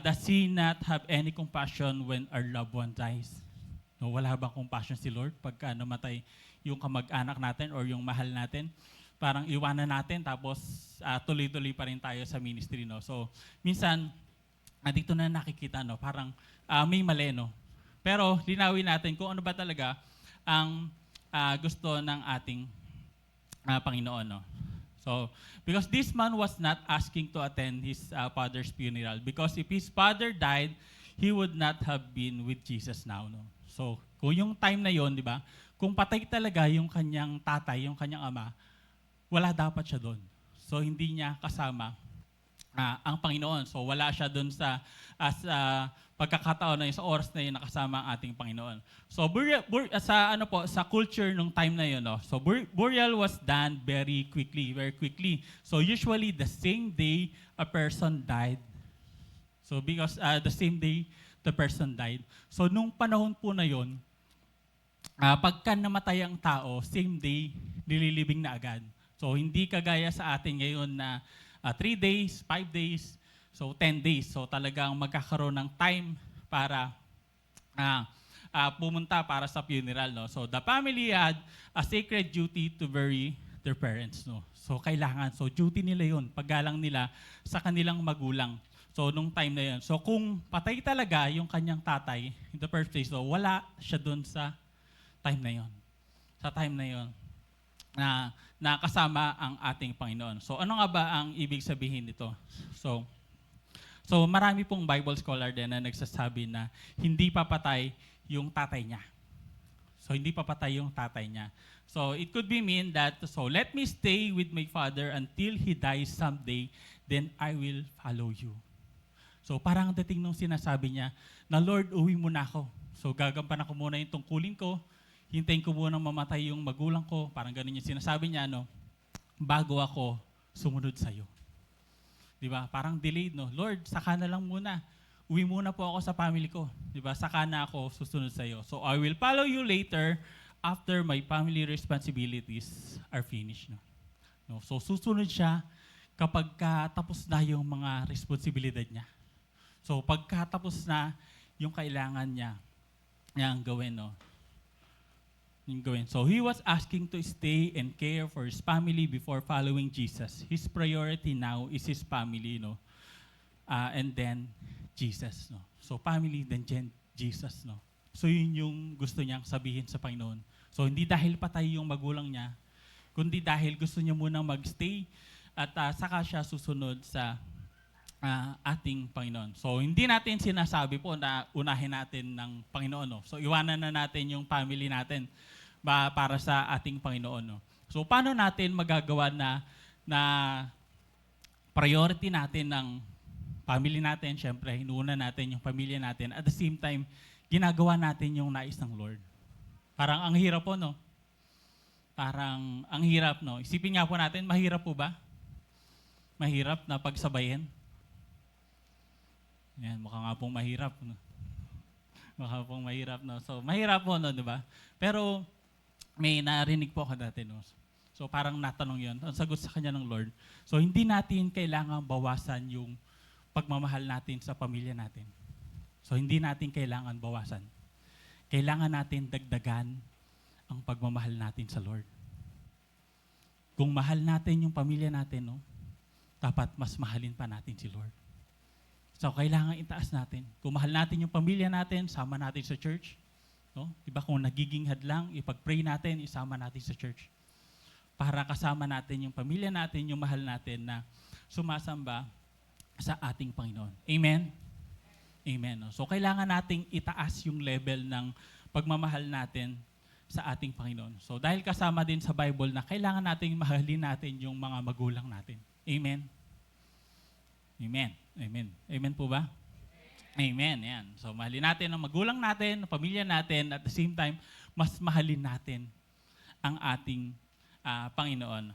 does he not have any compassion when our loved one dies? No, wala bang compassion si Lord pagka namatay yung kamag-anak natin or yung mahal natin? Parang iwanan natin tapos tuloy-tuloy pa rin tayo sa ministry, no? So minsan dito na nakikita, no, parang may mali, no? Pero linawin natin kung ano ba talaga ang gusto ng ating Panginoon, no? So, because this man was not asking to attend his father's funeral. Because if his father died, he would not have been with Jesus now. No? So, kung yung time na yon, di ba? Kung patay talaga yung kanyang tatay, yung kanyang ama, wala dapat siya doon. So, hindi niya kasama ang Panginoon. So, wala siya doon sa pagkakataon na yun, sa oras na yun nakasama ang ating Panginoon. So, sa culture nung time na yun, no? So, burial was done very quickly. So, usually, the same day a person died. So, because the same day the person died. So, nung panahon po na yun, pagka namatay ang tao, same day, nililibing na agad. So, hindi kagaya sa atin ngayon na 3 days, 5 days, so 10 days. So, talagang magkakaroon ng time para pumunta para sa funeral. No? So, the family had a sacred duty to bury their parents. No? So, kailangan. So, duty nila yun. Paggalang nila sa kanilang magulang. So, nung time na yun. So, kung patay talaga yung kanyang tatay in the first place, so wala siya dun sa time na yun. Sa time na yun na kasama ang ating Panginoon. So, ano nga ba ang ibig sabihin nito? So marami pong Bible scholar din na nagsasabi na hindi papatay yung tatay niya. So, hindi papatay yung tatay niya. So, it could be mean that, so let me stay with my father until he dies someday, then I will follow you. So, parang dating nung sinasabi niya, na Lord, uwi muna ako. So, gagampanan ko muna yung tungkulin ko, hintayin ko muna mamatay yung magulang ko, parang ganun yung sinasabi niya, no? Bago ako sumunod sa'yo. Di ba? Parang delayed, no? Lord, saka na lang muna. Uwi muna po ako sa family ko. Di ba? Saka na ako susunod sa'yo. So, I will follow you later after my family responsibilities are finished. No? So, susunod siya kapag tapos na yung mga responsibilidad niya. So, pagkatapos na yung kailangan niya ang gawin, no? Yung gawin. So, he was asking to stay and care for his family before following Jesus. His priority now is his family, no? And then, Jesus, no? So, family, then Jesus, no? So, yun yung gusto niyang sabihin sa Panginoon. So, hindi dahil patay yung magulang niya, kundi dahil gusto niya munang magstay at saka siya susunod sa ating Panginoon. So, hindi natin sinasabi po na unahin natin ng Panginoon. No? So, iwanan na natin yung family natin para sa ating Panginoon. No? So, paano natin magagawa na priority natin ng family natin? Siyempre, inuuna natin yung pamilya natin. At the same time, ginagawa natin yung nais ng Lord. Parang ang hirap po, no? Parang ang hirap, no? Isipin nga po natin, mahirap po ba? Mahirap na pagsabayin? Yan, mukha nga pong mahirap. No? Mukha pong mahirap, no? So, mahirap po, no, di ba? Pero, may narinig po ako dati, no? So, parang natanong yun. Ang sagot sa kanya ng Lord. So, hindi natin kailangan bawasan yung pagmamahal natin sa pamilya natin. So, hindi natin kailangan bawasan. Kailangan natin dagdagan ang pagmamahal natin sa Lord. Kung mahal natin yung pamilya natin, no? Dapat mas mahalin pa natin si Lord. So, kailangan itaas natin. Kung mahal natin yung pamilya natin, sama natin sa church. No? Diba kung nagiging hadlang, ipag-pray natin, isama natin sa church. Para kasama natin yung pamilya natin, yung mahal natin na sumasamba sa ating Panginoon. Amen? Amen. No? So, kailangan nating itaas yung level ng pagmamahal natin sa ating Panginoon. So, dahil kasama din sa Bible na kailangan nating mahalin natin yung mga magulang natin. Amen? Amen. Amen. Amen po ba? Amen. Yan. So, mahalin natin ang magulang natin, ang pamilya natin, at the same time, mas mahalin natin ang ating Panginoon.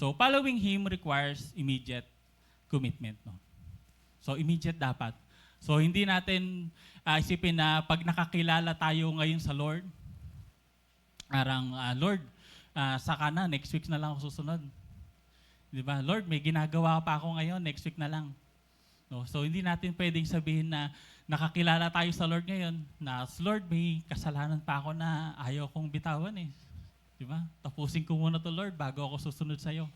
So, following Him requires immediate commitment. No? So, immediate dapat. So, hindi natin isipin na pag nakakilala tayo ngayon sa Lord, parang, Lord, saka na, next week na lang ako susunod. Diba? Lord, may ginagawa pa ako ngayon, next week na lang. No? So, hindi natin pwedeng sabihin na nakakilala tayo sa Lord ngayon, na, Lord, may kasalanan pa ako na ayaw kong bitawan eh. Diba? Tapusin ko muna to Lord, bago ako susunod sa'yo.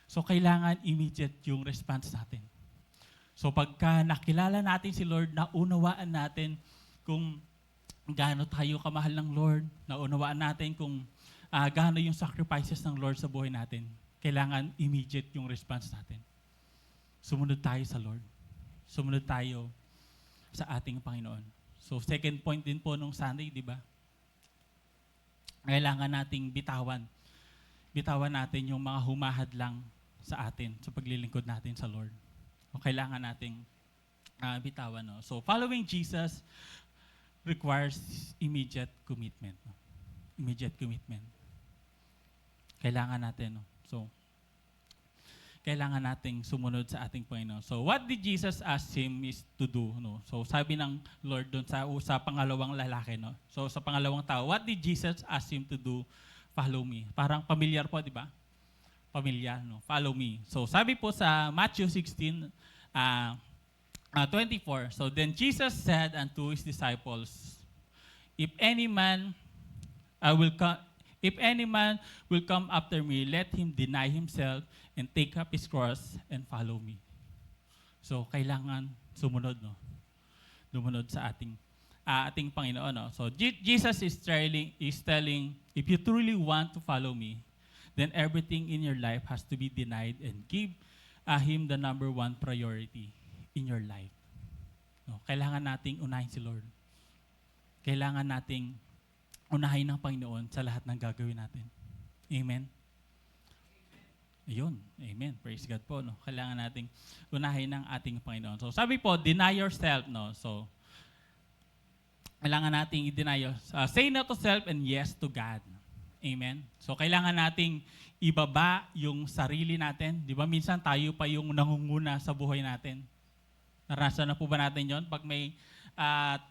So, kailangan immediate yung response natin. So, pagka nakilala natin si Lord, naunawaan natin kung gaano tayo kamahal ng Lord, naunawaan natin kung gaano yung sacrifices ng Lord sa buhay natin. kailangan immediate yung response natin. Sumunod tayo sa Lord. Sumunod tayo sa ating Panginoon. So second point din po nung Sunday, di ba? Kailangan nating bitawan. Bitawan natin yung mga humahadlang sa atin, sa paglilingkod natin sa Lord. O kailangan nating bitawan. No? So following Jesus requires immediate commitment. No? Immediate commitment. Kailangan natin. No? So, kailangan nating sumunod sa ating Panginoon. So, what did Jesus ask him is to do? No? So, sabi ng Lord doon sa pangalawang lalaki. No? So, sa pangalawang tao, what did Jesus ask him to do? Follow me. Parang familiar po, di ba? Familiar, no? Follow me. So, sabi po sa Matthew 16, 24, so then Jesus said unto his disciples, If any man will come after me, let him deny himself and take up his cross and follow me. So, kailangan sumunod, no? Lumunod sa ating Panginoon, no? So, Jesus is telling, if you truly want to follow me, then everything in your life has to be denied and give him the number one priority in your life. No? Kailangan nating unahin si Lord. Kailangan nating unahin ng Panginoon sa lahat ng gagawin natin. Amen? Ayun. Amen. Praise God po. No? Kailangan nating unahin ng ating Panginoon. So sabi po, deny yourself. No? So, kailangan nating i-deny yourself. Say no to self and yes to God. Amen? So kailangan nating ibaba yung sarili natin. Di ba minsan tayo pa yung nangunguna sa buhay natin? Naranasan na po ba natin yon? Pag may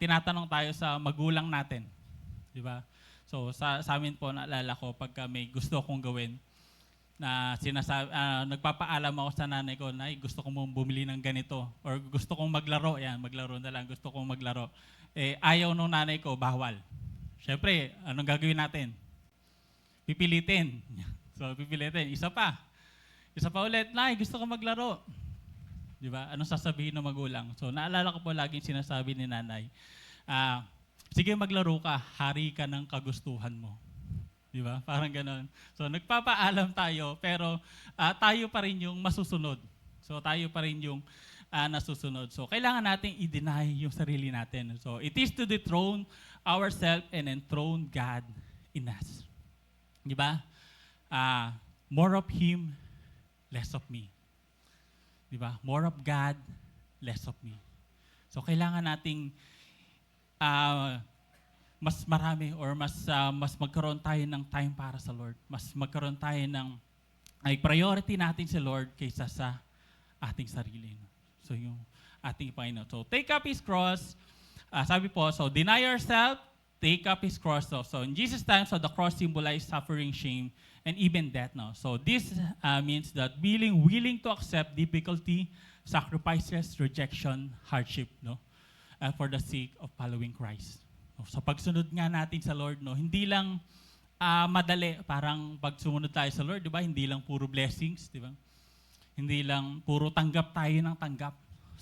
tinatanong tayo sa magulang natin. Di ba? So sa amin po, naalala ko, pagka may gusto kong gawin, na nagpapaalam ako sa nanay ko, Nay, gusto ko mong bumili ng ganito. Or gusto kong maglaro. Yan, maglaro na lang. Gusto kong maglaro. Ayaw nung nanay ko, bawal. Siyempre, anong gagawin natin? Pipilitin. So, pipilitin. Isa pa ulit, Nay, gusto ko maglaro. Di ba? Anong sasabihin ng magulang? So, naalala ko po laging sinasabi ni nanay, sige, maglaro ka, hari ka ng kagustuhan mo. Di ba? Parang ganon. So, nagpapaalam tayo, pero tayo pa rin yung masusunod. So, tayo pa rin yung nasusunod. So, kailangan nating i-deny yung sarili natin. So, it is to dethrone ourselves and enthrone God in us. Di ba? More of Him, less of me. Di ba? More of God, less of me. So, kailangan nating mas marami or mas magkaroon tayo ng time para sa Lord. Mas magkaroon tayo ng priority natin si Lord kaysa sa ating sarili. So, yung ating Panginoon. So, take up His cross. Sabi po, so, deny yourself, take up His cross. So in Jesus' time, so the cross symbolized suffering, shame, and even death. No? So this means that being willing to accept difficulty, sacrifices, rejection, hardship, no, for the sake of following Christ. No? So pagsunod nga natin sa Lord, no, hindi lang madali, parang pag sumunod tayo sa Lord, di ba? Hindi lang puro blessings, di ba? Hindi lang puro tanggap tayo ng tanggap.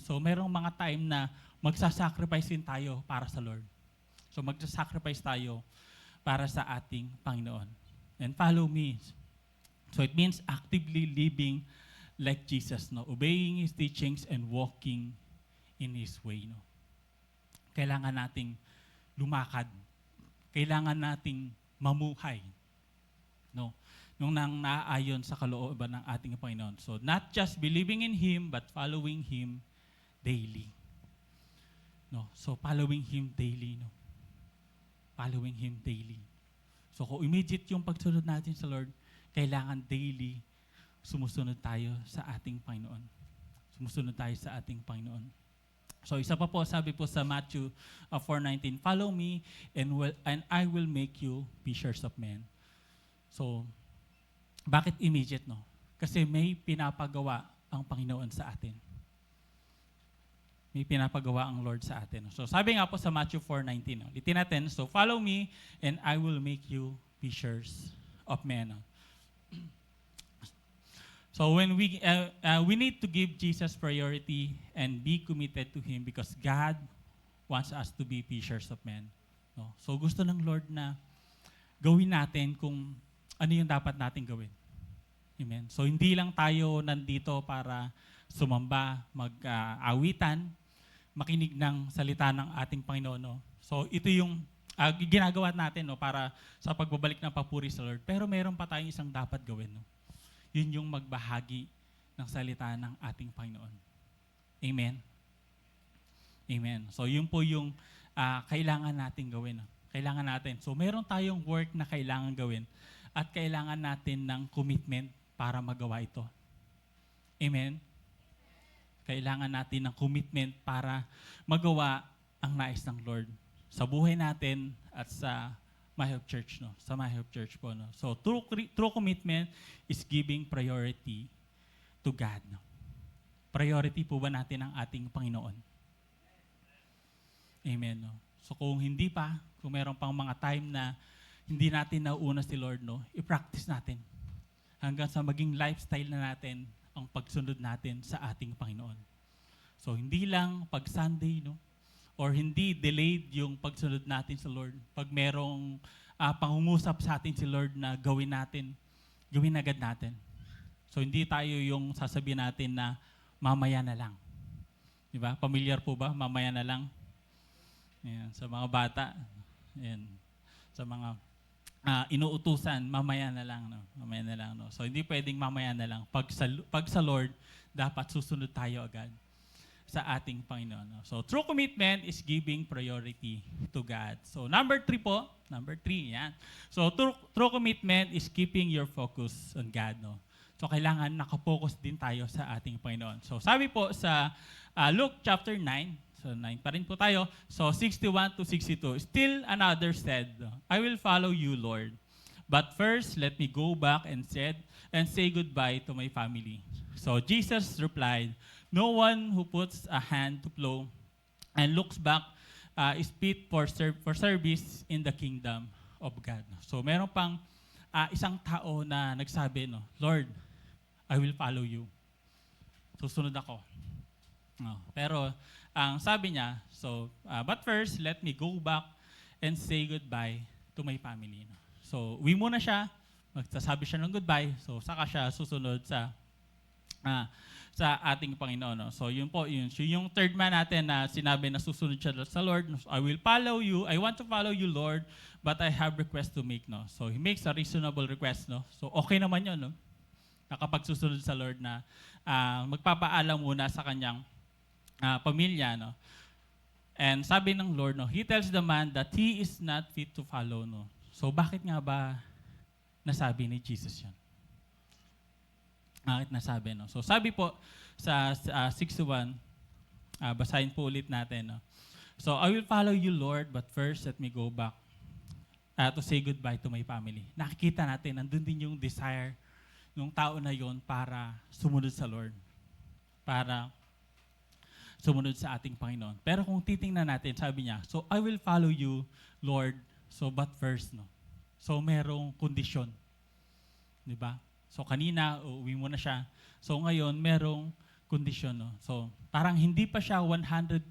So merong mga time na magsasacrifice din tayo para sa Lord. So magsasacrifice tayo para sa ating Panginoon. And follow me. So it means actively living like Jesus, no? Obeying His teachings and walking in His way. No? Kailangan nating lumakad. Kailangan nating mamuhay. No? Nung nang naaayon sa kalooban ng ating Panginoon. So not just believing in Him, but following Him daily. No? So following Him daily. No? Following Him daily. So kung immediate yung pagsunod natin sa Lord, kailangan daily sumusunod tayo sa ating Panginoon. Sumusunod tayo sa ating Panginoon. So isa pa po, sabi po sa Matthew 4:19, follow me and I will make you fishers of men. So, bakit immediate, no? Kasi may pinapagawa ang Panginoon sa atin. May pinapagawa ang Lord sa atin. So sabi nga po sa Matthew 4:19, no? Litin natin, so follow me and I will make you fishers of men. No? So when we need to give Jesus priority and be committed to Him because God wants us to be fishers of men. No? So gusto ng Lord na gawin natin kung ano yung dapat natin gawin. Amen. So hindi lang tayo nandito para sumamba, mag-awitan, makinig ng salita ng ating Panginoon. No? So ito yung ginagawa natin no, para sa pagbabalik ng papuri sa Lord. Pero meron pa tayong isang dapat gawin. No? Yun yung magbahagi ng salita ng ating Panginoon. Amen. Amen. So yun po yung kailangan natin gawin. No? Kailangan natin. So meron tayong work na kailangan gawin at kailangan natin ng commitment para magawa ito. Amen? Kailangan natin ng commitment para magawa ang nais ng Lord sa buhay natin at sa My Hope Church, no? Sa My Hope Church po, no? So, true commitment is giving priority to God, no? Priority po ba natin ang ating Panginoon? Amen, no? So, kung hindi pa, kung meron pang mga time na hindi natin nauuna si Lord, no? I-practice natin hanggang sa maging lifestyle na natin ang pagsunod natin sa ating Panginoon. So, hindi lang pag Sunday, no? Or hindi delayed yung pagsunod natin sa Lord. Pag merong pangungusap sa atin si Lord na gawin natin, gawin agad natin. So, hindi tayo yung sasabihin natin na mamaya na lang. Diba? Familiar po ba? Mamaya na lang. Ayan, sa mga bata. Ayan, sa mga inuutusan, mamaya na lang. No? Mamaya na lang. No? So, hindi pwedeng mamaya na lang. Pag sa Lord, dapat susunod tayo agad sa ating Panginoon. No? So, true commitment is giving priority to God. So, number 3 po. Number 3, yan. So, true commitment is keeping your focus on God. No? So, kailangan nakapokus din tayo sa ating Panginoon. So, sabi po sa Luke chapter 9, so 9 pa rin po tayo. So 61 to 62. Still another said, I will follow you, Lord. But first, let me go back and say goodbye to my family. So Jesus replied, no one who puts a hand to plow and looks back is fit for service in the kingdom of God. So meron pang isang tao na nagsabi, no, Lord, I will follow you. Susunod ako. No, pero ang sabi niya, so, but first, let me go back and say goodbye to my family. No? So, uwi muna siya, magsasabi siya ng goodbye, so saka siya susunod sa ating Panginoon. No? So, yun po, yung third man natin na sinabi na susunod siya sa Lord, I will follow you, I want to follow you, Lord, but I have request to make. No? So, he makes a reasonable request. No? So, okay naman yun, no? Nakapagsusunod sa Lord na magpapaalam muna sa kanyang pamilya, no? And sabi ng Lord, no, He tells the man that he is not fit to follow, no? So bakit nga ba nasabi ni Jesus yun? Bakit nasabi, no? So sabi po sa 61, basahin po ulit natin, no? So I will follow you, Lord, but first let me go back to say goodbye to my family. Nakikita natin, nandun din yung desire ng tao na yon para sumunod sa Lord. Para sumunod sa ating Panginoon. Pero kung titingnan natin, sabi niya, so I will follow you, Lord, so but first, no? So merong kondisyon. Di ba? So kanina, uwi mo na siya. So ngayon, merong kondisyon, no? So parang hindi pa siya 100%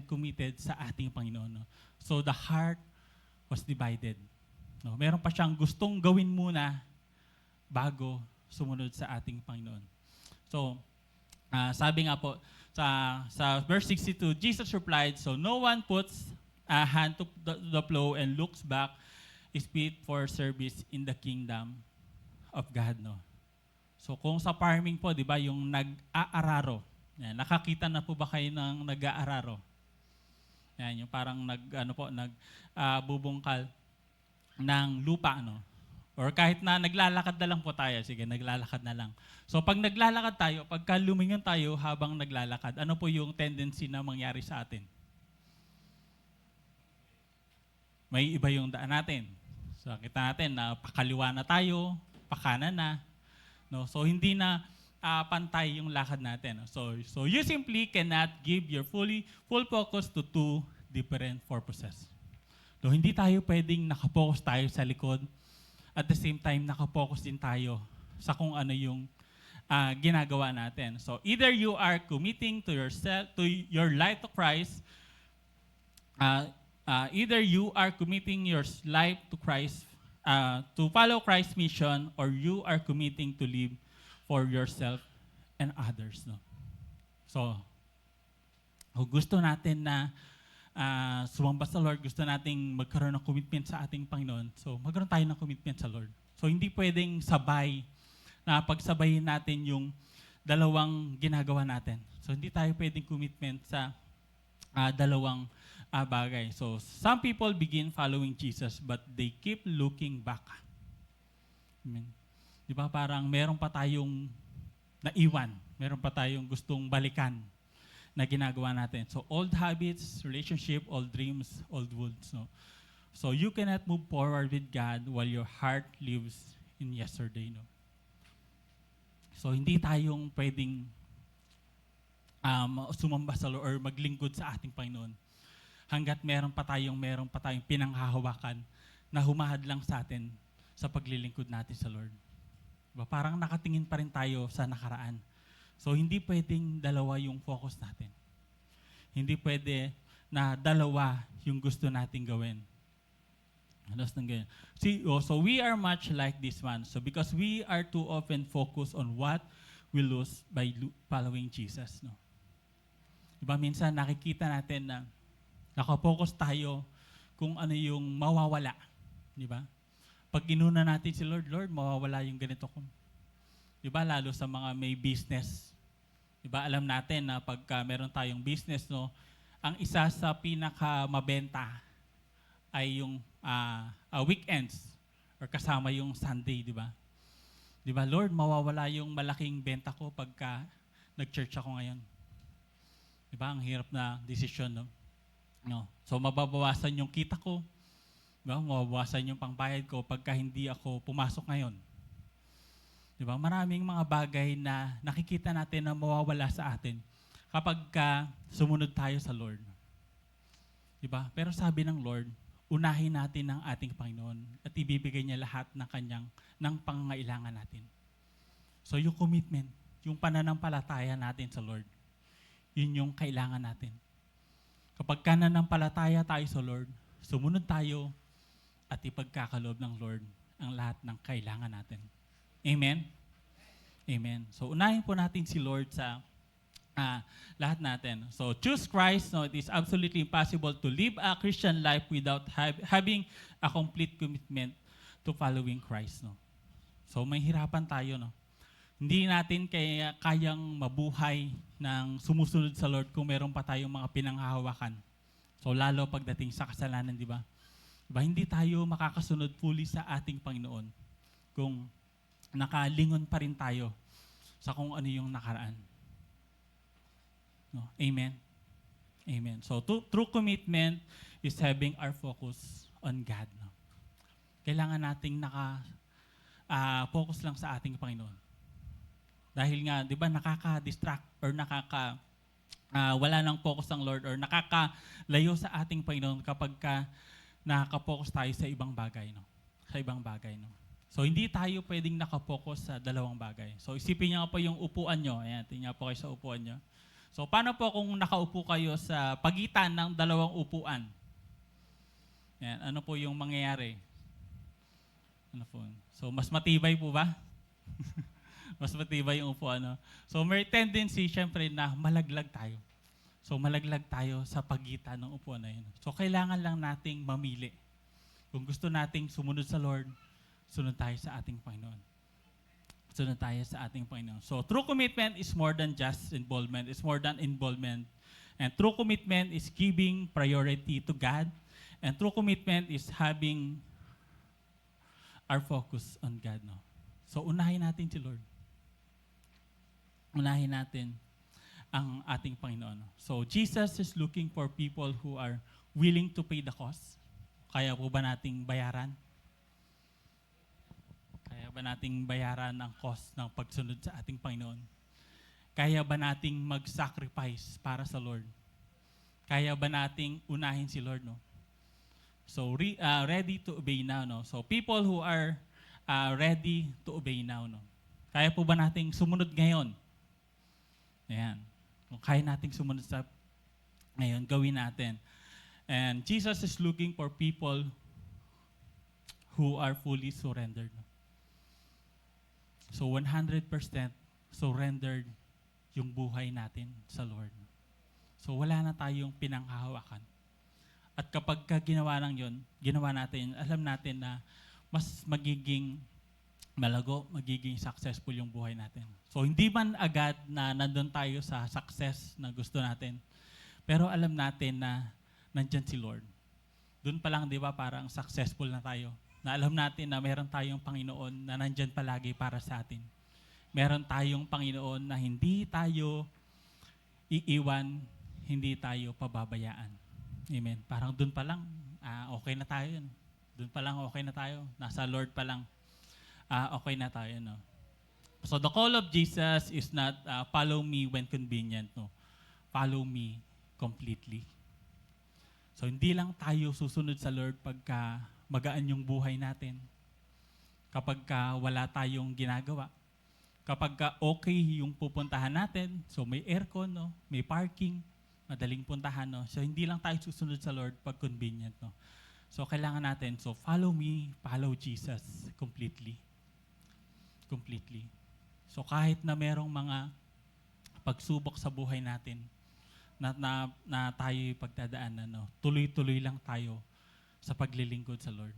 committed sa ating Panginoon, no? So the heart was divided. No? Meron pa siyang gustong gawin muna bago sumunod sa ating Panginoon. So, sabi nga po, sa verse 62, Jesus replied, so no one puts a hand to the plow and looks back is fit for service in the kingdom of God. No? So kung sa farming po, di ba, yung nag-aararo, yan, nakakita na po ba kayo ng nag-aararo? Yan, yung parang bubungkal ng lupa, no? Or kahit na naglalakad na lang po tayo, sige, naglalakad na lang. So pag naglalakad tayo, pagka lumingon tayo habang naglalakad, ano po yung tendency na mangyari sa atin? May iba yung daan natin. So kita natin na pakaliwa na tayo, pakanan na. No? So hindi na pantay yung lakad natin. No? So you simply cannot give your full focus to two different purposes. So hindi tayo pwedeng nakapokus tayo sa likod, at the same time, nakapokus din tayo sa kung ano yung ginagawa natin. So either you are committing to yourself, to your life to Christ, either you are committing your life to Christ, to follow Christ's mission, or you are committing to live for yourself and others. No? So, kung gusto natin na sumamba sa Lord, gusto nating magkaroon ng commitment sa ating Panginoon, so magkaroon tayo ng commitment sa Lord. So, hindi pwedeng sabay na pagsabayin natin yung dalawang ginagawa natin. So, hindi tayo pwedeng commitment sa dalawang bagay. So, some people begin following Jesus but they keep looking back. Amen. Di ba parang meron pa tayong naiwan, meron pa tayong gustong balikan na ginagawa natin. So, old habits, relationship, old dreams, old wounds. No? So, you cannot move forward with God while your heart lives in yesterday. No? So, hindi tayong pwedeng sumamba sa Lord or maglingkod sa ating Panginoon hanggat meron pa tayong pinanghahawakan na humahadlang sa atin sa paglilingkod natin sa Lord. Diba? Parang nakatingin pa rin tayo sa nakaraan. So, hindi pwedeng dalawa yung focus natin. Hindi pwede na dalawa yung gusto nating gawin. So, we are much like this one. So, because we are too often focused on what we lose by following Jesus. No? Diba, minsan nakikita natin na nakapokus tayo kung ano yung mawawala. Diba? Pag inuna natin si Lord, Lord, mawawala yung ganito ko. Diba, lalo sa mga may business. Diba, alam natin na pagka meron tayong business, no, ang isa sa pinakamabenta ay yung weekends or kasama yung Sunday, diba? Diba, Lord, mawawala yung malaking benta ko pagka nag-church ako ngayon. Diba, ang hirap na decision, no? No. So, mababawasan yung kita ko, diba? Mababawasan yung pangbayad ko pagka hindi ako pumasok ngayon. Diba? Maraming mga bagay na nakikita natin na mawawala sa atin kapag sumunod tayo sa Lord. Diba? Pero sabi ng Lord, unahin natin ang ating Panginoon at ibibigay niya lahat ng pangangailangan natin. So yung commitment, yung pananampalataya natin sa Lord, yun yung kailangan natin. Kapag nananampalataya tayo sa Lord, sumunod tayo at ipagkakaloob ng Lord ang lahat ng kailangan natin. Amen? Amen. So, unahin po natin si Lord sa lahat natin. So, choose Christ. No, it is absolutely impossible to live a Christian life without having a complete commitment to following Christ. No? So, may hirapan tayo. No? Hindi natin kayang mabuhay ng sumusunod sa Lord kung meron pa tayong mga pinanghahawakan. So, lalo pagdating sa kasalanan, di ba? Diba, hindi tayo makakasunod fully sa ating Panginoon kung nakalingon pa rin tayo sa kung ano yung nakaraan. No? Amen? Amen. So, true commitment is having our focus on God. No? Kailangan nating focus lang sa ating Panginoon. Dahil nga, di ba, nakaka-distract or wala nang focus ang Lord or nakakalayo sa ating Panginoon kapag nakaka-focus tayo sa ibang bagay. No? Sa ibang bagay. No? So, hindi tayo pwedeng nakapokus sa dalawang bagay. So, isipin niyo po yung upuan nyo. Ayan, tingnan po kayo sa upuan nyo. So, paano po kung nakaupo kayo sa pagitan ng dalawang upuan? Ayan, ano po yung mangyayari? Ano po? So, mas matibay po ba? Mas matibay yung upuan. No? So, may tendency, syempre, na malaglag tayo. So, malaglag tayo sa pagitan ng upuan na yun. So, kailangan lang nating mamili. Kung gusto nating sumunod sa Lord, sunod tayo sa ating Panginoon. Sunod tayo sa ating Panginoon. So, true commitment is more than just involvement. It's more than involvement. And true commitment is giving priority to God. And true commitment is having our focus on God. No? So, unahin natin si Lord. Unahin natin ang ating Panginoon. So, Jesus is looking for people who are willing to pay the cost. Kaya po ba nating bayaran? Kaya ba nating bayaran ang cost ng pagsunod sa ating Panginoon? Kaya ba nating mag-sacrifice para sa Lord? Kaya ba nating unahin si Lord? No? So, ready to obey now. No? So, people who are ready to obey now. No? Kaya po ba nating sumunod ngayon? Ayan. Kung kaya nating sumunod sa ngayon, gawin natin. And Jesus is looking for people who are fully surrendered. No? So 100% surrendered yung buhay natin sa Lord. So wala na tayong pinanghahawakan. At kapag ginawa lang yun, ginawa natin, alam natin na mas magiging malago, magiging successful yung buhay natin. So hindi man agad na nandun tayo sa success na gusto natin, pero alam natin na nandyan si Lord. Doon pa lang, di ba, parang successful na tayo. Na alam natin na meron tayong Panginoon na nandyan palagi para sa atin. Meron tayong Panginoon na hindi tayo iiwan, hindi tayo pababayaan. Amen. Parang doon pa lang, okay na tayo. Doon pa lang, okay na tayo. Nasa Lord pa lang, okay na tayo. No? So the call of Jesus is not follow me when convenient. No? Follow me completely. So hindi lang tayo susunod sa Lord pagka magaan yung buhay natin. Kapag wala tayong ginagawa. Kapag okay yung pupuntahan natin, so may aircon, no? May parking, madaling puntahan. No? So hindi lang tayo susunod sa Lord pag convenient. No? So kailangan natin, so follow me, follow Jesus completely. Completely. So kahit na merong mga pagsubok sa buhay natin, na tayo pagdadaanan, no? Tuloy-tuloy lang tayo sa paglilingkod sa Lord.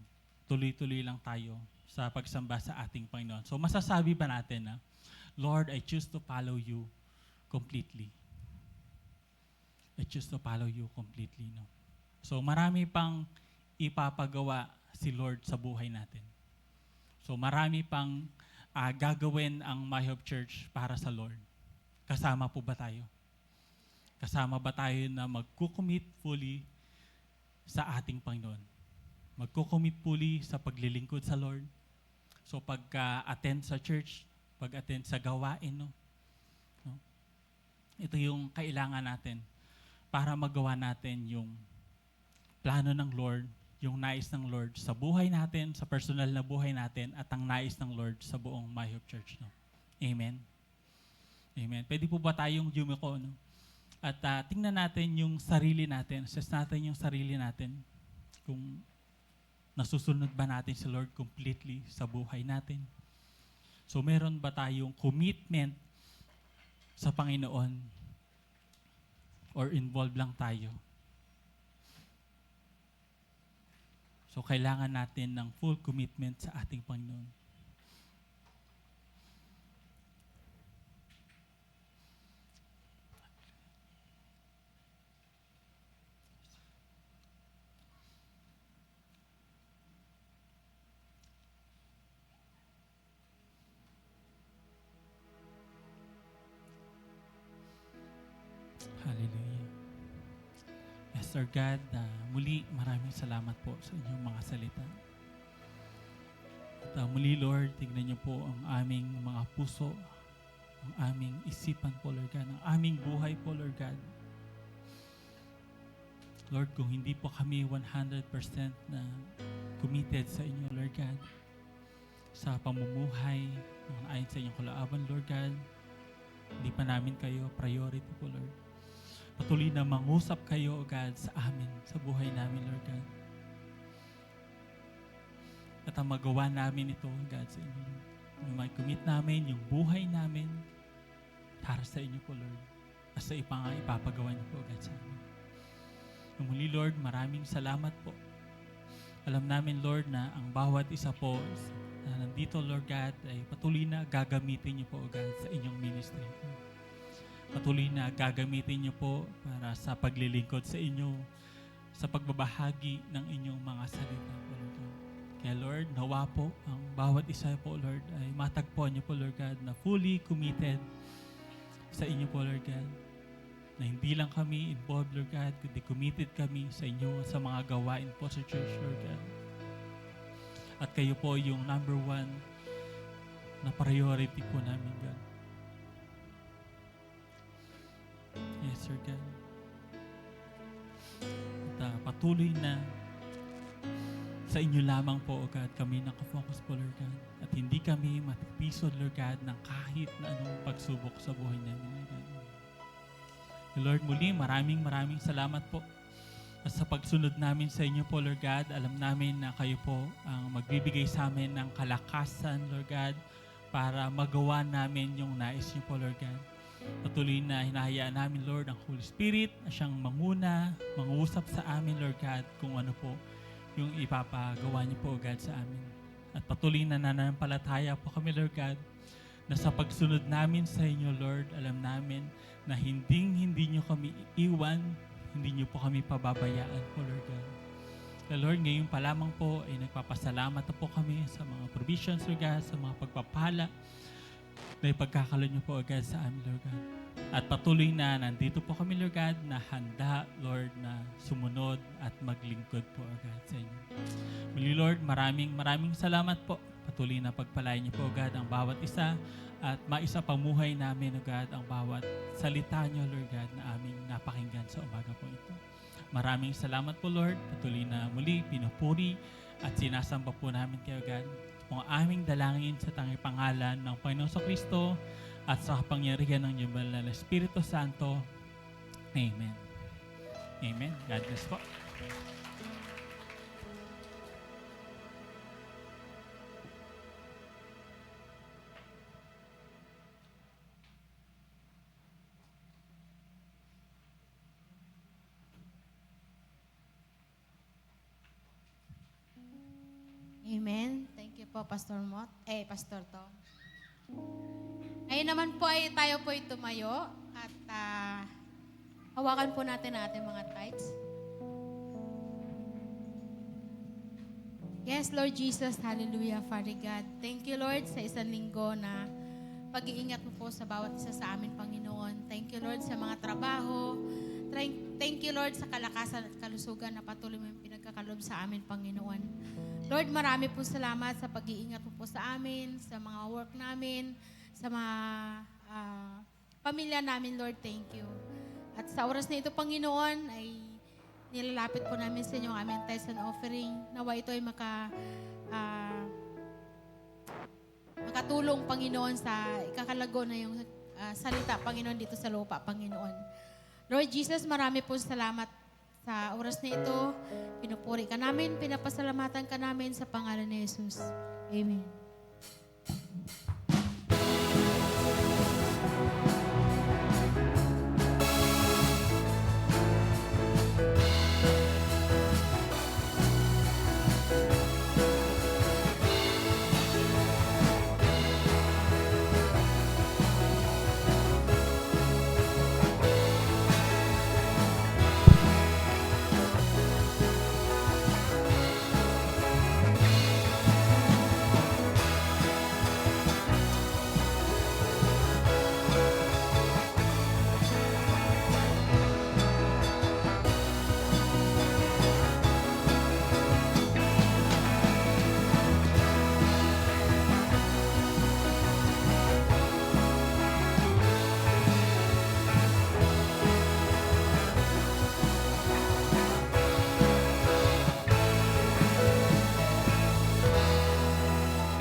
Tuloy-tuloy lang tayo sa pagsamba sa ating Panginoon. So masasabi ba natin na, Lord, I choose to follow you completely. I choose to follow you completely. No? So marami pang ipapagawa si Lord sa buhay natin. So marami pang gagawin ang My Hope Church para sa Lord. Kasama po ba tayo? Kasama ba tayo na magkukommit fully sa ating Panginoon? Magkukommit fully sa paglilingkod sa Lord. So pagka-attend sa church, pag-attend sa gawain, no? Ito yung kailangan natin para magawa natin yung plano ng Lord, yung nais ng Lord sa buhay natin, sa personal na buhay natin, at ang nais ng Lord sa buong My Hope Church. No? Amen? Amen. Pwede po ba tayong yumiko? No? At tingnan natin yung sarili natin, assess natin yung sarili natin, kung nasusunod ba natin si Lord completely sa buhay natin. So meron ba tayong commitment sa Panginoon or involved lang tayo? So kailangan natin ng full commitment sa ating Panginoon. Hallelujah. Yes, Sir God, muli maraming salamat po sa inyong mga salita. At muli, Lord, tignan niyo po ang aming mga puso, ang aming isipan po, Lord God, ang aming buhay po, Lord God. Lord, kung hindi po kami 100% na committed sa inyo, Lord God, sa pamumuhay, ayon sa inyong kalooban, Lord God, hindi pa namin kayo priority po, Lord. Patuloy na mangusap kayo, God, sa amin, sa buhay namin, Lord God. At ang magawa namin ito, God, sa inyo. Yung may commit namin, yung buhay namin, para sa inyo po, Lord. At sa ipapagawa niyo po, God, sa amin. Muli, Lord, maraming salamat po. Alam namin, Lord, na ang bawat isa po na nandito, Lord God, ay patuloy na gagamitin niyo po, God, sa inyong ministry. Patuloy na gagamitin niyo po para sa paglilingkod sa inyo, sa pagbabahagi ng inyong mga salita po, Lord God. Kaya Lord, nawa po ang bawat isa po, Lord, ay matagpuan niyo po, Lord God, na fully committed sa inyo po, Lord God. Na hindi lang kami involved, Lord God, kundi committed kami sa inyo sa mga gawain po sa church, Lord God. At kayo po yung number one na priority po namin, God. Yes, Sir God. At patuloy na sa inyo lamang po, O God, kami nakafocus po, Lord God. At hindi kami matitisod, Lord God, ng kahit na anong pagsubok sa buhay namin, Lord God. Lord, muli, maraming salamat po. At sa pagsunod namin sa inyo po, Lord God, alam namin na kayo po ang magbibigay sa amin ng kalakasan, Lord God, para magawa namin yung nais niyo po, Lord God. Patuloy na hinahayaan namin, Lord, ang Holy Spirit na siyang manguna, mangusap sa amin, Lord God, kung ano po yung ipapagawa niyo po, God, sa amin. At patuloy na nananampalataya po kami, Lord God, na sa pagsunod namin sa inyo, Lord, alam namin na hindi niyo kami iiwan, hindi niyo po kami pababayaan po, Lord God. Kaya Lord, ngayon pa lamang po ay nagpapasalamat na po kami sa mga provisions, Lord God, sa mga pagpapala na ipagkakaloob niyo po agad sa amin, Lord God. At patuloy na nandito po kami, Lord God, na handa, Lord, na sumunod at maglingkod po agad sa inyo. Muli, Lord, maraming salamat po. Patuloy na pagpalain niyo po agad ang bawat isa at maisa pamuhay namin, Lord God, ang bawat salita niyo, Lord God, na aming napakinggan sa umaga po ito. Maraming salamat po, Lord. Patuloy na muli pinupuri at sinasamba po namin kayo, God. Kung aming dalangin sa tanging pangalan ng Panginoong Kristo at sa kapangyarihan ng Diyos na Espiritu Santo. Amen. Amen. God bless po. Amen. Thank you po, Pastor Pastor Tom. Ngayon naman po ay tayo po ay tumayo at hawakan po natin ang ating mga tithes. Yes, Lord Jesus, hallelujah, Father God. Thank you, Lord, sa isang linggo na pag-iingat mo po sa bawat isa sa amin, Panginoon. Thank you, Lord, sa mga trabaho. Thank you, Lord, sa kalakasan at kalusugan na patuloy mo yung pinagkakalob sa amin, Panginoon. Lord, marami po salamat sa pag-iingat mo po sa amin, sa mga work namin, sa mga pamilya namin, Lord, thank you. At sa oras na ito, Panginoon, ay nilalapit po namin sa inyo ang aming tithes and offering. Nawa ito ay makatulong, Panginoon, sa ikakalago na yung salita, Panginoon, dito sa lupa, Panginoon. Lord Jesus, marami po salamat sa oras na ito. Pinupuri ka namin, pinapasalamatan ka namin sa pangalan ni Jesus. Amen.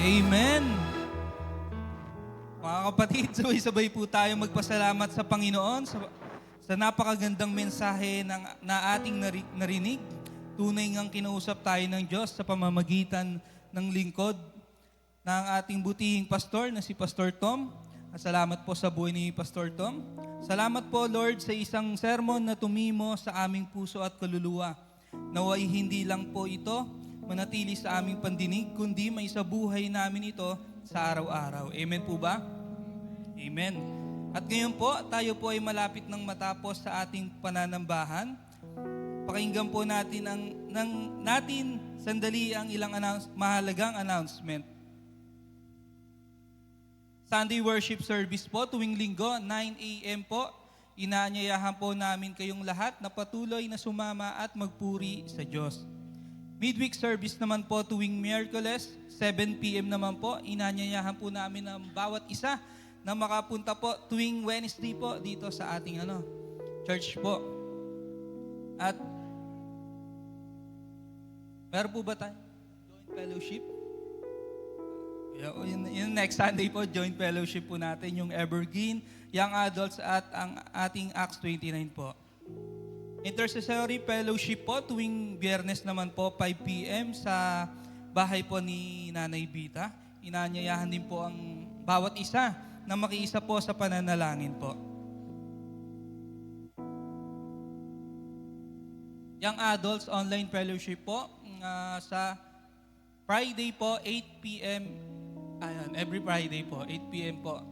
Amen. Mga kapatid, sabay-sabay po tayo magpasalamat sa Panginoon sa napakagandang mensahe na ating narinig. Tunay ngang kinausap tayo ng Diyos sa pamamagitan ng lingkod ng ating butihing pastor na si Pastor Tom. At salamat po sa buhay ni Pastor Tom. Salamat po, Lord, sa isang sermon na tumimo sa aming puso at kaluluwa. Naway hindi lang po ito manatili sa aming pandinig, kundi may sa buhay namin ito sa araw-araw. Amen po ba? Amen. At ngayon po, tayo po ay malapit ng matapos sa ating pananambahan. Pakinggan po natin sandali ang ilang mahalagang announcement. Sunday worship service po, tuwing linggo, 9 a.m. po. Inaanyayahan po namin kayong lahat na patuloy na sumama at magpuri sa Diyos. Midweek service naman po tuwing Miyerkules, 7 p.m. naman po. Inanyayahan po namin ang bawat isa na makapunta po tuwing Wednesday po dito sa ating church po. At meron po ba tayo? Joint fellowship? Yung next Sunday po, joint fellowship po natin, yung Evergreen, Young Adults at ang ating Acts 29 po. Intercessory fellowship po tuwing Biyernes naman po 5 p.m. sa bahay po ni Nanay Bita. Inanyayahan din po ang bawat isa na makiisa po sa pananalangin po. Young Adults Online Fellowship po sa Friday po, 8 p.m. Ayan, every Friday po, 8 p.m. po.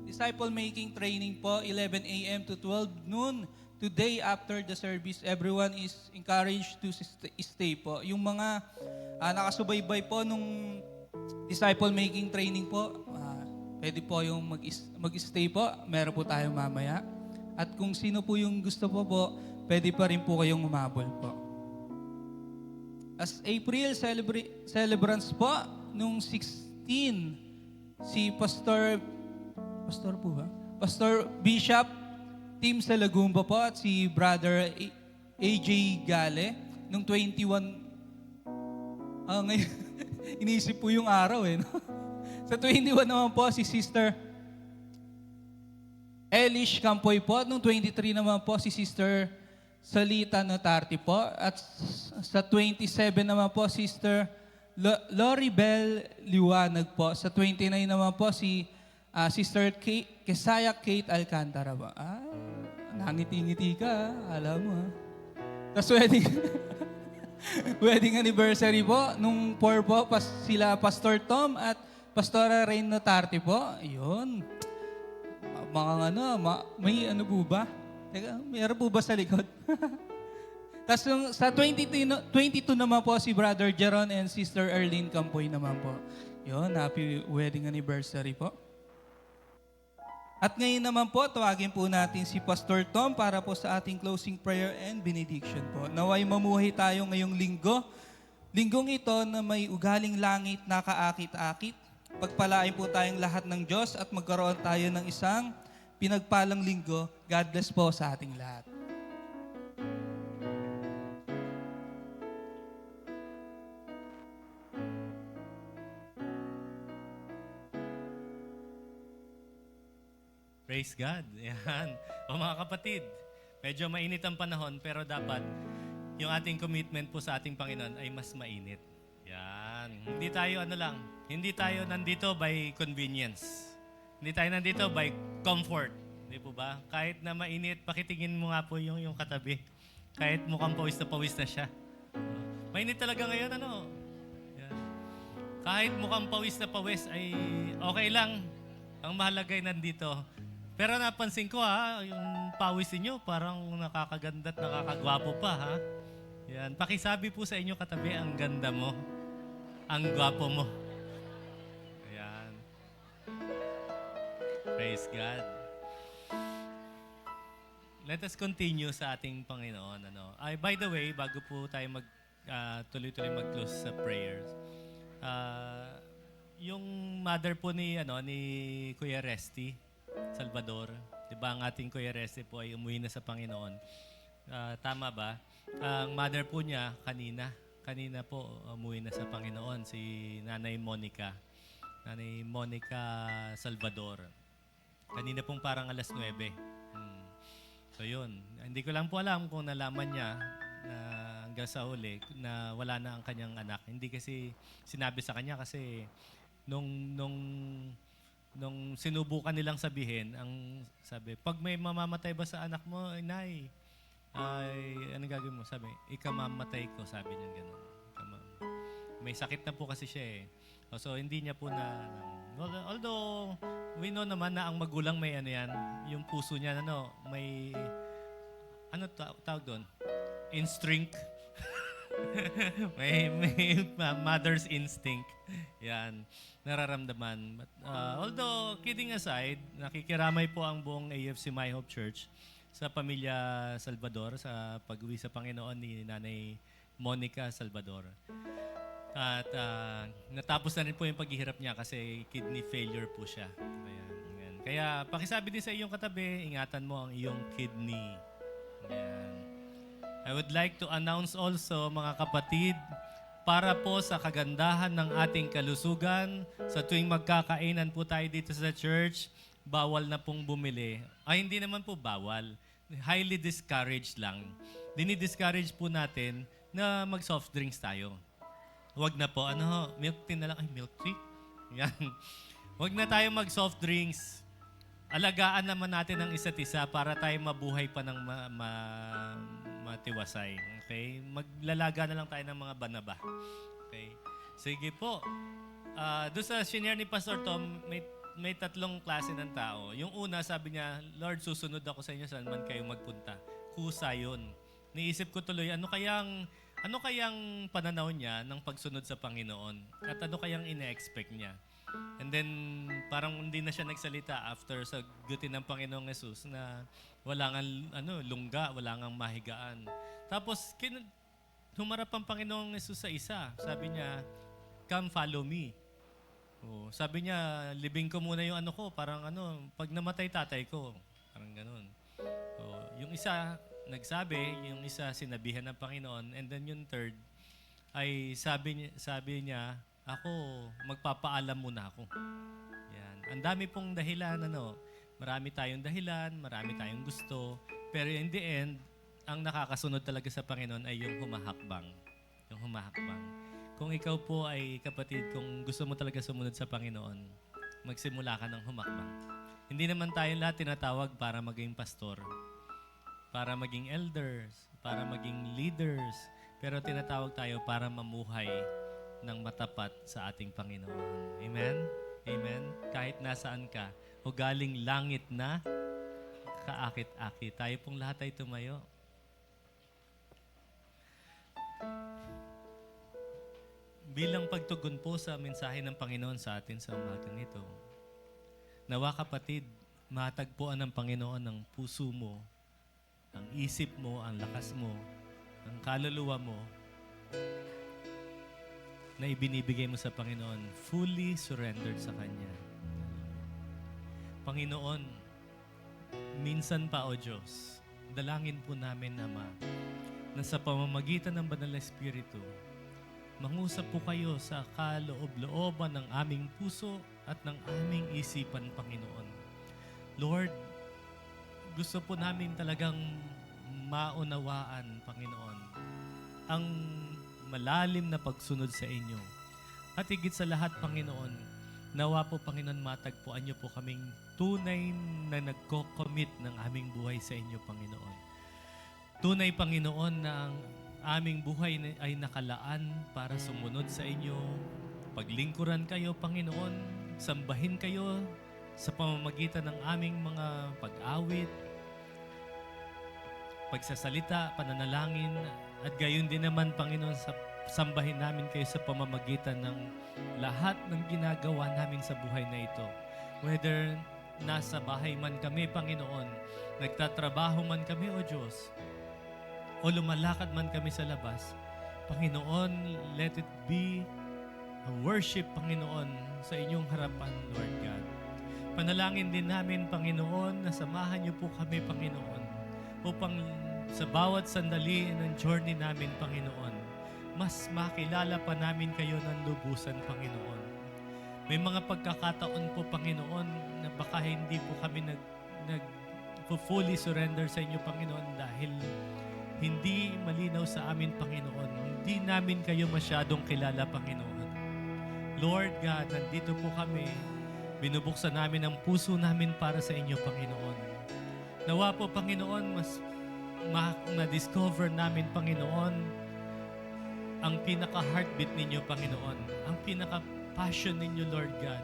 Disciple making training po, 11 a.m. to 12 noon. Today, after the service, everyone is encouraged to stay po. Yung mga nakasubaybay po nung disciple making training po, pwede po yung mag-stay po. Meron po tayo mamaya. At kung sino po yung gusto po, pwede pa rin po kayong umabol po. As April celebrants po, nung 16, si Pastor po ba? Pastor Bishop Tim Salagumba po at si Brother AJ Gale, nung 21, ngayon, inisip po yung araw no? Sa 21 naman po, si Sister Elish Campoy po. Nung 23 naman po, si Sister Salita Notarte po. At sa 27 naman po, Sister Loribel Liwanag po. Sa 29 naman po, si Sister Kesaya Kate Alcantara po. Nangiti-ngiti ka, alam mo Tapos wedding anniversary po, nung 4 po, sila Pastor Tom at Pastora Rain Notarte po. Ayun. May ano po ba? Teka, mayroon po ba sa likod? Tapos sa 22 naman po si Brother Jeron and Sister Erlene Campoy naman po. Yun, happy wedding anniversary po. At ngayon naman po, tawagin po natin si Pastor Tom para po sa ating closing prayer and benediction po. Naway mamuhay tayo ngayong linggo. Linggong ito na may ugaling langit na kaakit-akit. Pagpalain po tayong lahat ng Diyos at magkaroon tayo ng isang pinagpalang linggo. God bless po sa ating lahat. Praise God. Yan. O mga kapatid, medyo mainit ang panahon pero dapat yung ating commitment po sa ating Panginoon ay mas mainit. Yan. Hindi tayo nandito by convenience. Hindi tayo nandito by comfort. Hindi po ba? Kahit na mainit, pakitingin mo nga po yung katabi. Kahit mukhang pawis na siya. Mainit talaga ngayon, Yan. Kahit mukhang pawis ay okay lang. Ang mahalaga ay nandito. Pero napansin ko yung pawis niyo parang nakakaganda at nakakagwapo pa Yan. Pakisabi po sa inyo katabi, ang ganda mo. Ang gwapo mo. Ayan. Praise God. Let us continue sa ating Panginoon. By the way, bago po tayo tuloy-tuloy mag-close sa prayers, yung mother po ni Kuya Resty Salvador, di ba ang ating Kuya Resty po ay umuwi na sa Panginoon. Tama ba? Ang mother po niya kanina po umuwi na sa Panginoon, si Nanay Monica Salvador. Kanina pong parang alas 9. So yun, hindi ko lang po alam kung nalaman niya na hanggang sa huli na wala na ang kanyang anak. Hindi kasi sinabi sa kanya kasi nung sinubukan nilang sabihin, ang sabi, pag may mamamatay ba sa anak mo, Nay, anong gagawin mo? Sabi, ikamamatay ko, sabi niya gano'n. May sakit na po kasi siya So, hindi niya po although, we know naman na ang magulang may yung puso niya, may, tawag doon? Instinct. may mother's instinct. Yan. Nararamdaman. But, although, kidding aside, nakikiramay po ang buong AFC My Hope Church sa pamilya Salvador sa pag-uwi sa Panginoon ni Nanay Monica Salvador. At natapos na rin po yung paghihirap niya kasi kidney failure po siya. Ayan. Kaya pakisabi din sa iyong katabi, ingatan mo ang iyong kidney. Ayan. I would like to announce also, mga kapatid, para po sa kagandahan ng ating kalusugan, sa tuwing magkakainan po tayo dito sa church, bawal na pong bumili. Hindi naman po bawal. Highly discouraged lang. Dinidiscourage po natin na mag-soft drinks tayo. Huwag na po. Milk tea na lang. Milk tea? Yan. Huwag na tayo mag-soft drinks. Alagaan naman natin ang isa't isa para tayo mabuhay pa ng matiwasay. Okay? Maglalaga na lang tayo ng mga banaba. Okay? Sige po. Doon sa senior ni Pastor Tom, may tatlong klase ng tao. Yung una, sabi niya, Lord, susunod ako sa inyo saan man kayo magpunta. Kusa yun. Niisip ko tuloy, ano kayang pananaw niya ng pagsunod sa Panginoon? At ano kayang ine-expect niya? And then, parang hindi na siya nagsalita after sa gutin ng Panginoong Yesus na wala nga lungga, wala nga mahigaan. Tapos, humarap ang Panginoong Yesus sa isa. Sabi niya, come follow me. Oh, sabi niya, libing ko muna yung parang pag namatay tatay ko. Parang ganun. Oh, yung isa, nagsabi, yung isa sinabihan ng Panginoon, and then yung third, ay sabi niya, ako, magpapaalam muna ako. Yan. Ang dami pong dahilan, marami tayong dahilan, marami tayong gusto, pero in the end, ang nakakasunod talaga sa Panginoon ay yung humahakbang. Yung humahakbang. Kung ikaw po ay kapatid, kung gusto mo talaga sumunod sa Panginoon, magsimula ka ng humakbang. Hindi naman tayo lahat tinatawag para maging pastor, para maging elders, para maging leaders, pero tinatawag tayo para mamuhay ng matapat sa ating Panginoon. Amen? Amen? Kahit nasaan ka, o galing langit na, kaakit-akit. Tayo pong lahat ay tumayo. Bilang pagtugon po sa mensahe ng Panginoon sa atin sa umagang ito, nawa kapatid, matagpuan ng Panginoon ang puso mo, ang isip mo, ang lakas mo, ang kaluluwa mo, na ibinibigay mo sa Panginoon, fully surrendered sa Kanya. Panginoon, minsan pa, O Diyos, dalangin po namin, Ama, na sa pamamagitan ng Banal na Espiritu, mangusap po kayo sa kaloob-looban ng aming puso at ng aming isipan, Panginoon. Lord, gusto po namin talagang maunawaan, Panginoon, ang malalim na pagsunod sa inyo. At higit sa lahat, Panginoon, nawa po, Panginoon, matagpuan niyo po kaming tunay na nagko-commit ng aming buhay sa inyo, Panginoon. Tunay, Panginoon, na ang aming buhay ay nakalaan para sumunod sa inyo. Paglingkuran kayo, Panginoon, sambahin kayo sa pamamagitan ng aming mga pag-awit, pagsasalita, pananalangin, at gayon din naman, Panginoon, sambahin namin kayo sa pamamagitan ng lahat ng ginagawa namin sa buhay na ito. Whether nasa bahay man kami, Panginoon, nagtatrabaho man kami, O Diyos, o lumalakad man kami sa labas, Panginoon, let it be a worship, Panginoon, sa inyong harapan, Lord God. Panalangin din namin, Panginoon, na samahan niyo po kami, Panginoon, upang sa bawat sandali ng journey namin, Panginoon, mas makilala pa namin kayo ng lubusan, Panginoon. May mga pagkakataon po, Panginoon, na baka hindi po kami fully surrender sa inyo, Panginoon, dahil hindi malinaw sa amin, Panginoon. Hindi namin kayo masyadong kilala, Panginoon. Lord God, nandito po kami. Binubuksan namin ang puso namin para sa inyo, Panginoon. Nawa po, Panginoon, mas na-discover namin, Panginoon, ang pinaka-heartbeat ninyo, Panginoon. Ang pinaka-passion ninyo, Lord God.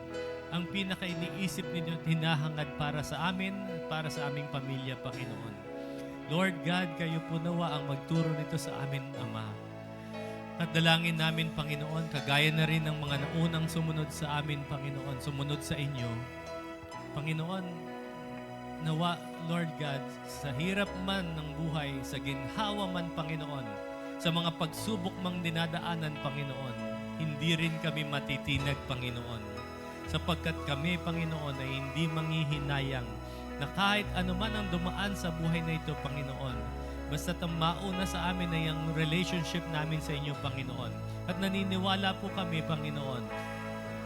Ang pinaka-iniisip ninyo at hinahangad para sa amin, para sa aming pamilya, Panginoon. Lord God, kayo po nawa ang magturo nito sa amin, Ama. At dalangin namin, Panginoon, kagaya na rin ng mga naunang sumunod sa amin, Panginoon, sumunod sa inyo. Panginoon, nawa, Lord God, sa hirap man ng buhay, sa ginhawa man, Panginoon, sa mga pagsubok mang dinadaanan, Panginoon, hindi rin kami matitinag, Panginoon. Sapagkat kami, Panginoon, ay hindi manghihinayang na kahit anuman ang dumaan sa buhay na ito, Panginoon, basta mauna sa amin ay ang relationship namin sa inyo, Panginoon. At naniniwala po kami, Panginoon,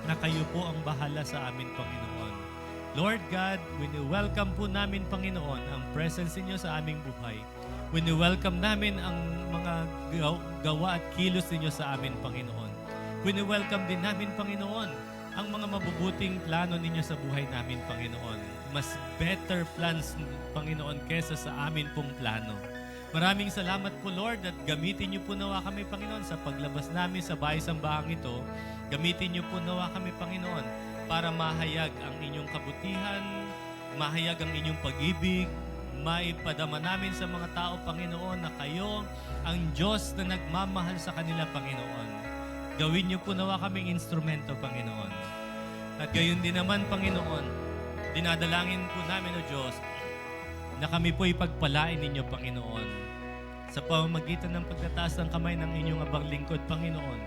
na kayo po ang bahala sa amin, Panginoon. Lord God, wini-welcome po namin, Panginoon, ang presence ninyo sa aming buhay. Wini-welcome namin ang mga gawa at kilos ninyo sa amin, Panginoon. Wini-welcome din namin, Panginoon, ang mga mabubuting plano ninyo sa buhay namin, Panginoon. Mas better plans, Panginoon, kesa sa amin pong plano. Maraming salamat po, Lord, at gamitin niyo po nawa kami, Panginoon, sa paglabas namin sa bahay-sambahang ito. Gamitin niyo po nawa kami, Panginoon, para mahayag ang inyong kabutihan, mahayag ang inyong pag-ibig, maipadama namin sa mga tao, Panginoon, na kayo ang Diyos na nagmamahal sa kanila, Panginoon. Gawin niyo po nawa kaming instrumento, Panginoon. At gayon din naman, Panginoon, dinadalangin po namin, O Diyos, na kami po ipagpalain ninyo, Panginoon, sa pamamagitan ng pagtataas ng kamay ng inyong abang lingkod, Panginoon.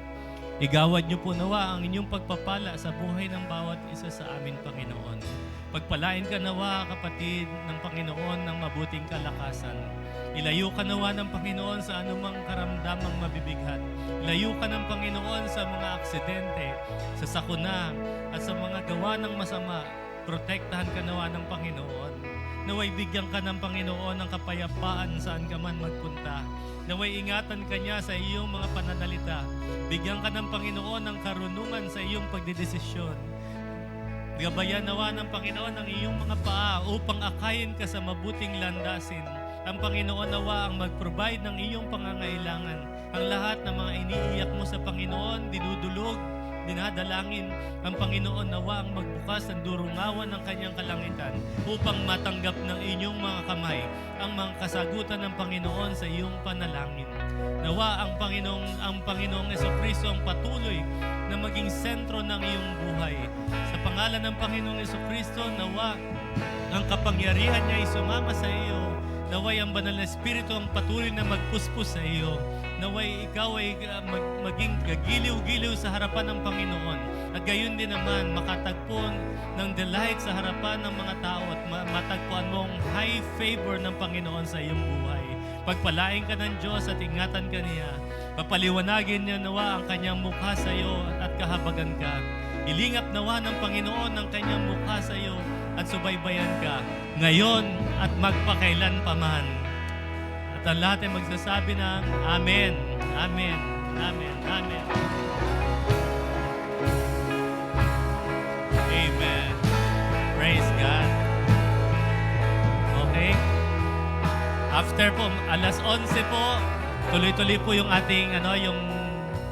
Igawad niyo po nawa ang inyong pagpapala sa buhay ng bawat isa sa amin, Panginoon. Pagpalain ka nawa, kapatid ng Panginoon, ng mabuting kalakasan. Ilayo ka nawa ng Panginoon sa anumang karamdamang mabibighat. Ilayo ka ng Panginoon sa mga aksidente, sa sakuna, at sa mga gawa ng masama. Protektahan ka nawa ng Panginoon. Naway bigyan ka ng Panginoon ng kapayapaan saan ka man magpunta. Naway ingatan ka niya sa iyong mga pananalita. Bigyan ka ng Panginoon ng karunungan sa iyong pagdedesisyon. Gabayan nawa ng Panginoon ang iyong mga paa upang akayin ka sa mabuting landasin. Ang Panginoon nawa ang mag-provide ng iyong pangangailangan. Ang lahat ng mga iniiyak mo sa Panginoon, dinudulog, dinadalangin ang Panginoon nawa ang magbukas ng durungawan ng kanyang kalangitan upang matanggap ng inyong mga kamay ang mga kasagutan ng Panginoon sa iyong panalangin. Nawa ang Panginoong Jesucristo ang patuloy na maging sentro ng iyong buhay. Sa pangalan ng Panginoong Jesucristo, nawa ang kapangyarihan niya ay sumama sa iyo. Naway ang banal na Espiritu ang patuloy na magpuspos sa iyo. Naway ikaw ay maging gagiliw-giliw sa harapan ng Panginoon. At gayon din naman, makatagpo ng delight sa harapan ng mga tao at matagpuan mo ang high favor ng Panginoon sa iyong buhay. Pagpalain ka ng Diyos at ingatan ka niya. Papaliwanagin niya nawa ang kanyang mukha sa iyo at kahabagan ka. Ilingap nawa ng Panginoon ang kanyang mukha sa iyo at subaybayan ka ngayon at magpakailan paman. At ang lahat ay magsasabi ng Amen, Amen, Amen, Amen. Amen. Praise God. Okay? After po, alas 11 po, tuloy-tuloy po yung ating, yung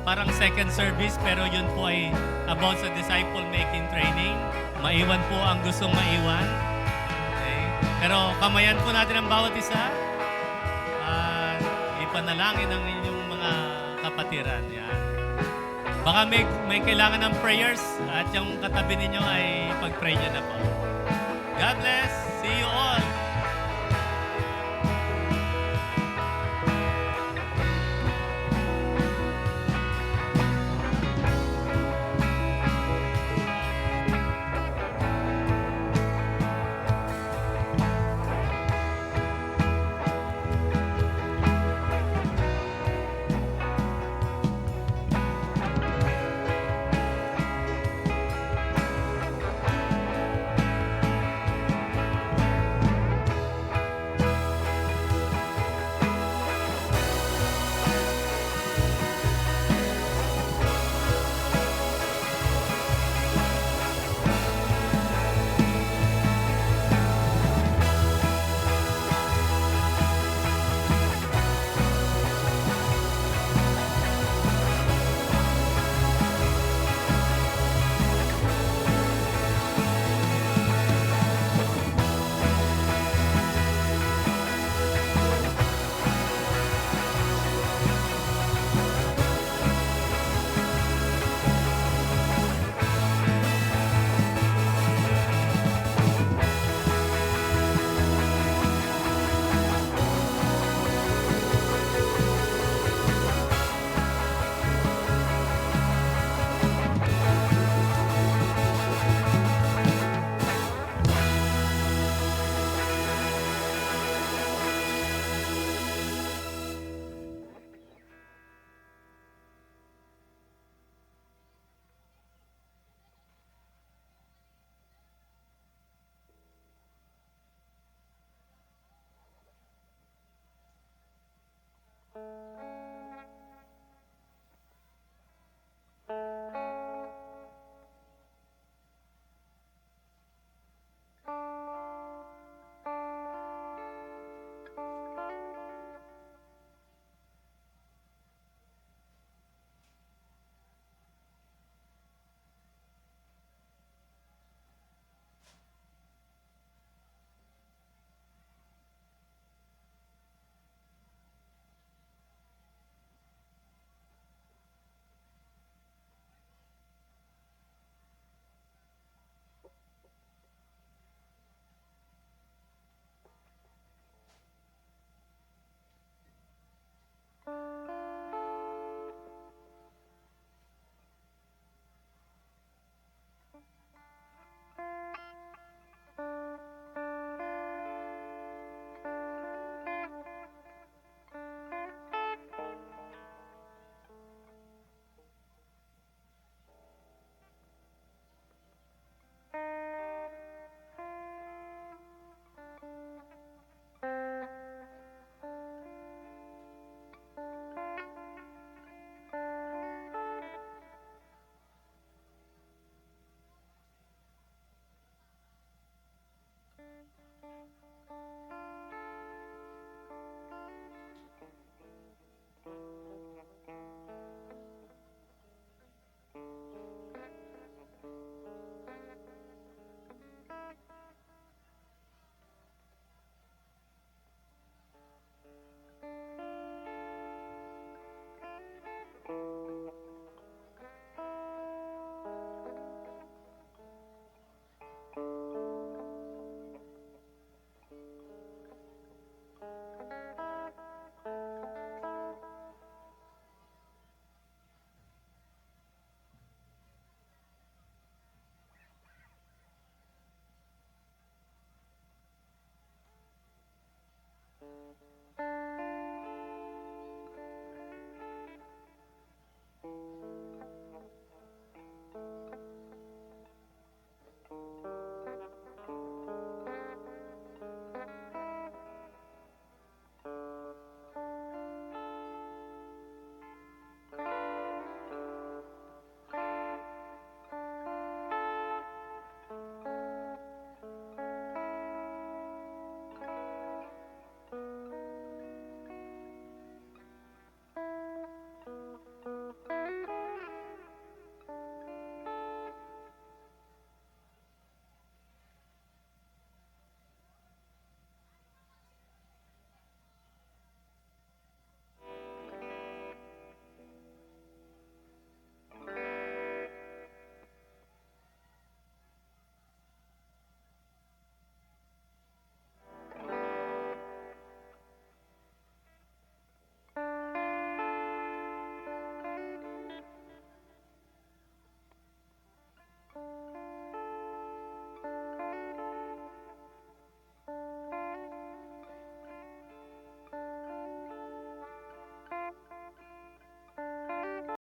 parang second service, pero yun po ay about sa disciple-making training. Maiwan po ang gustong maiwan. Okay? Pero kamayan po natin ang bawat isa. Ipanalangin ang inyong mga kapatiran. Yan. Baka may kailangan ng prayers at yung katabi ninyo ay pag-pray nyo na po. God bless. See you all.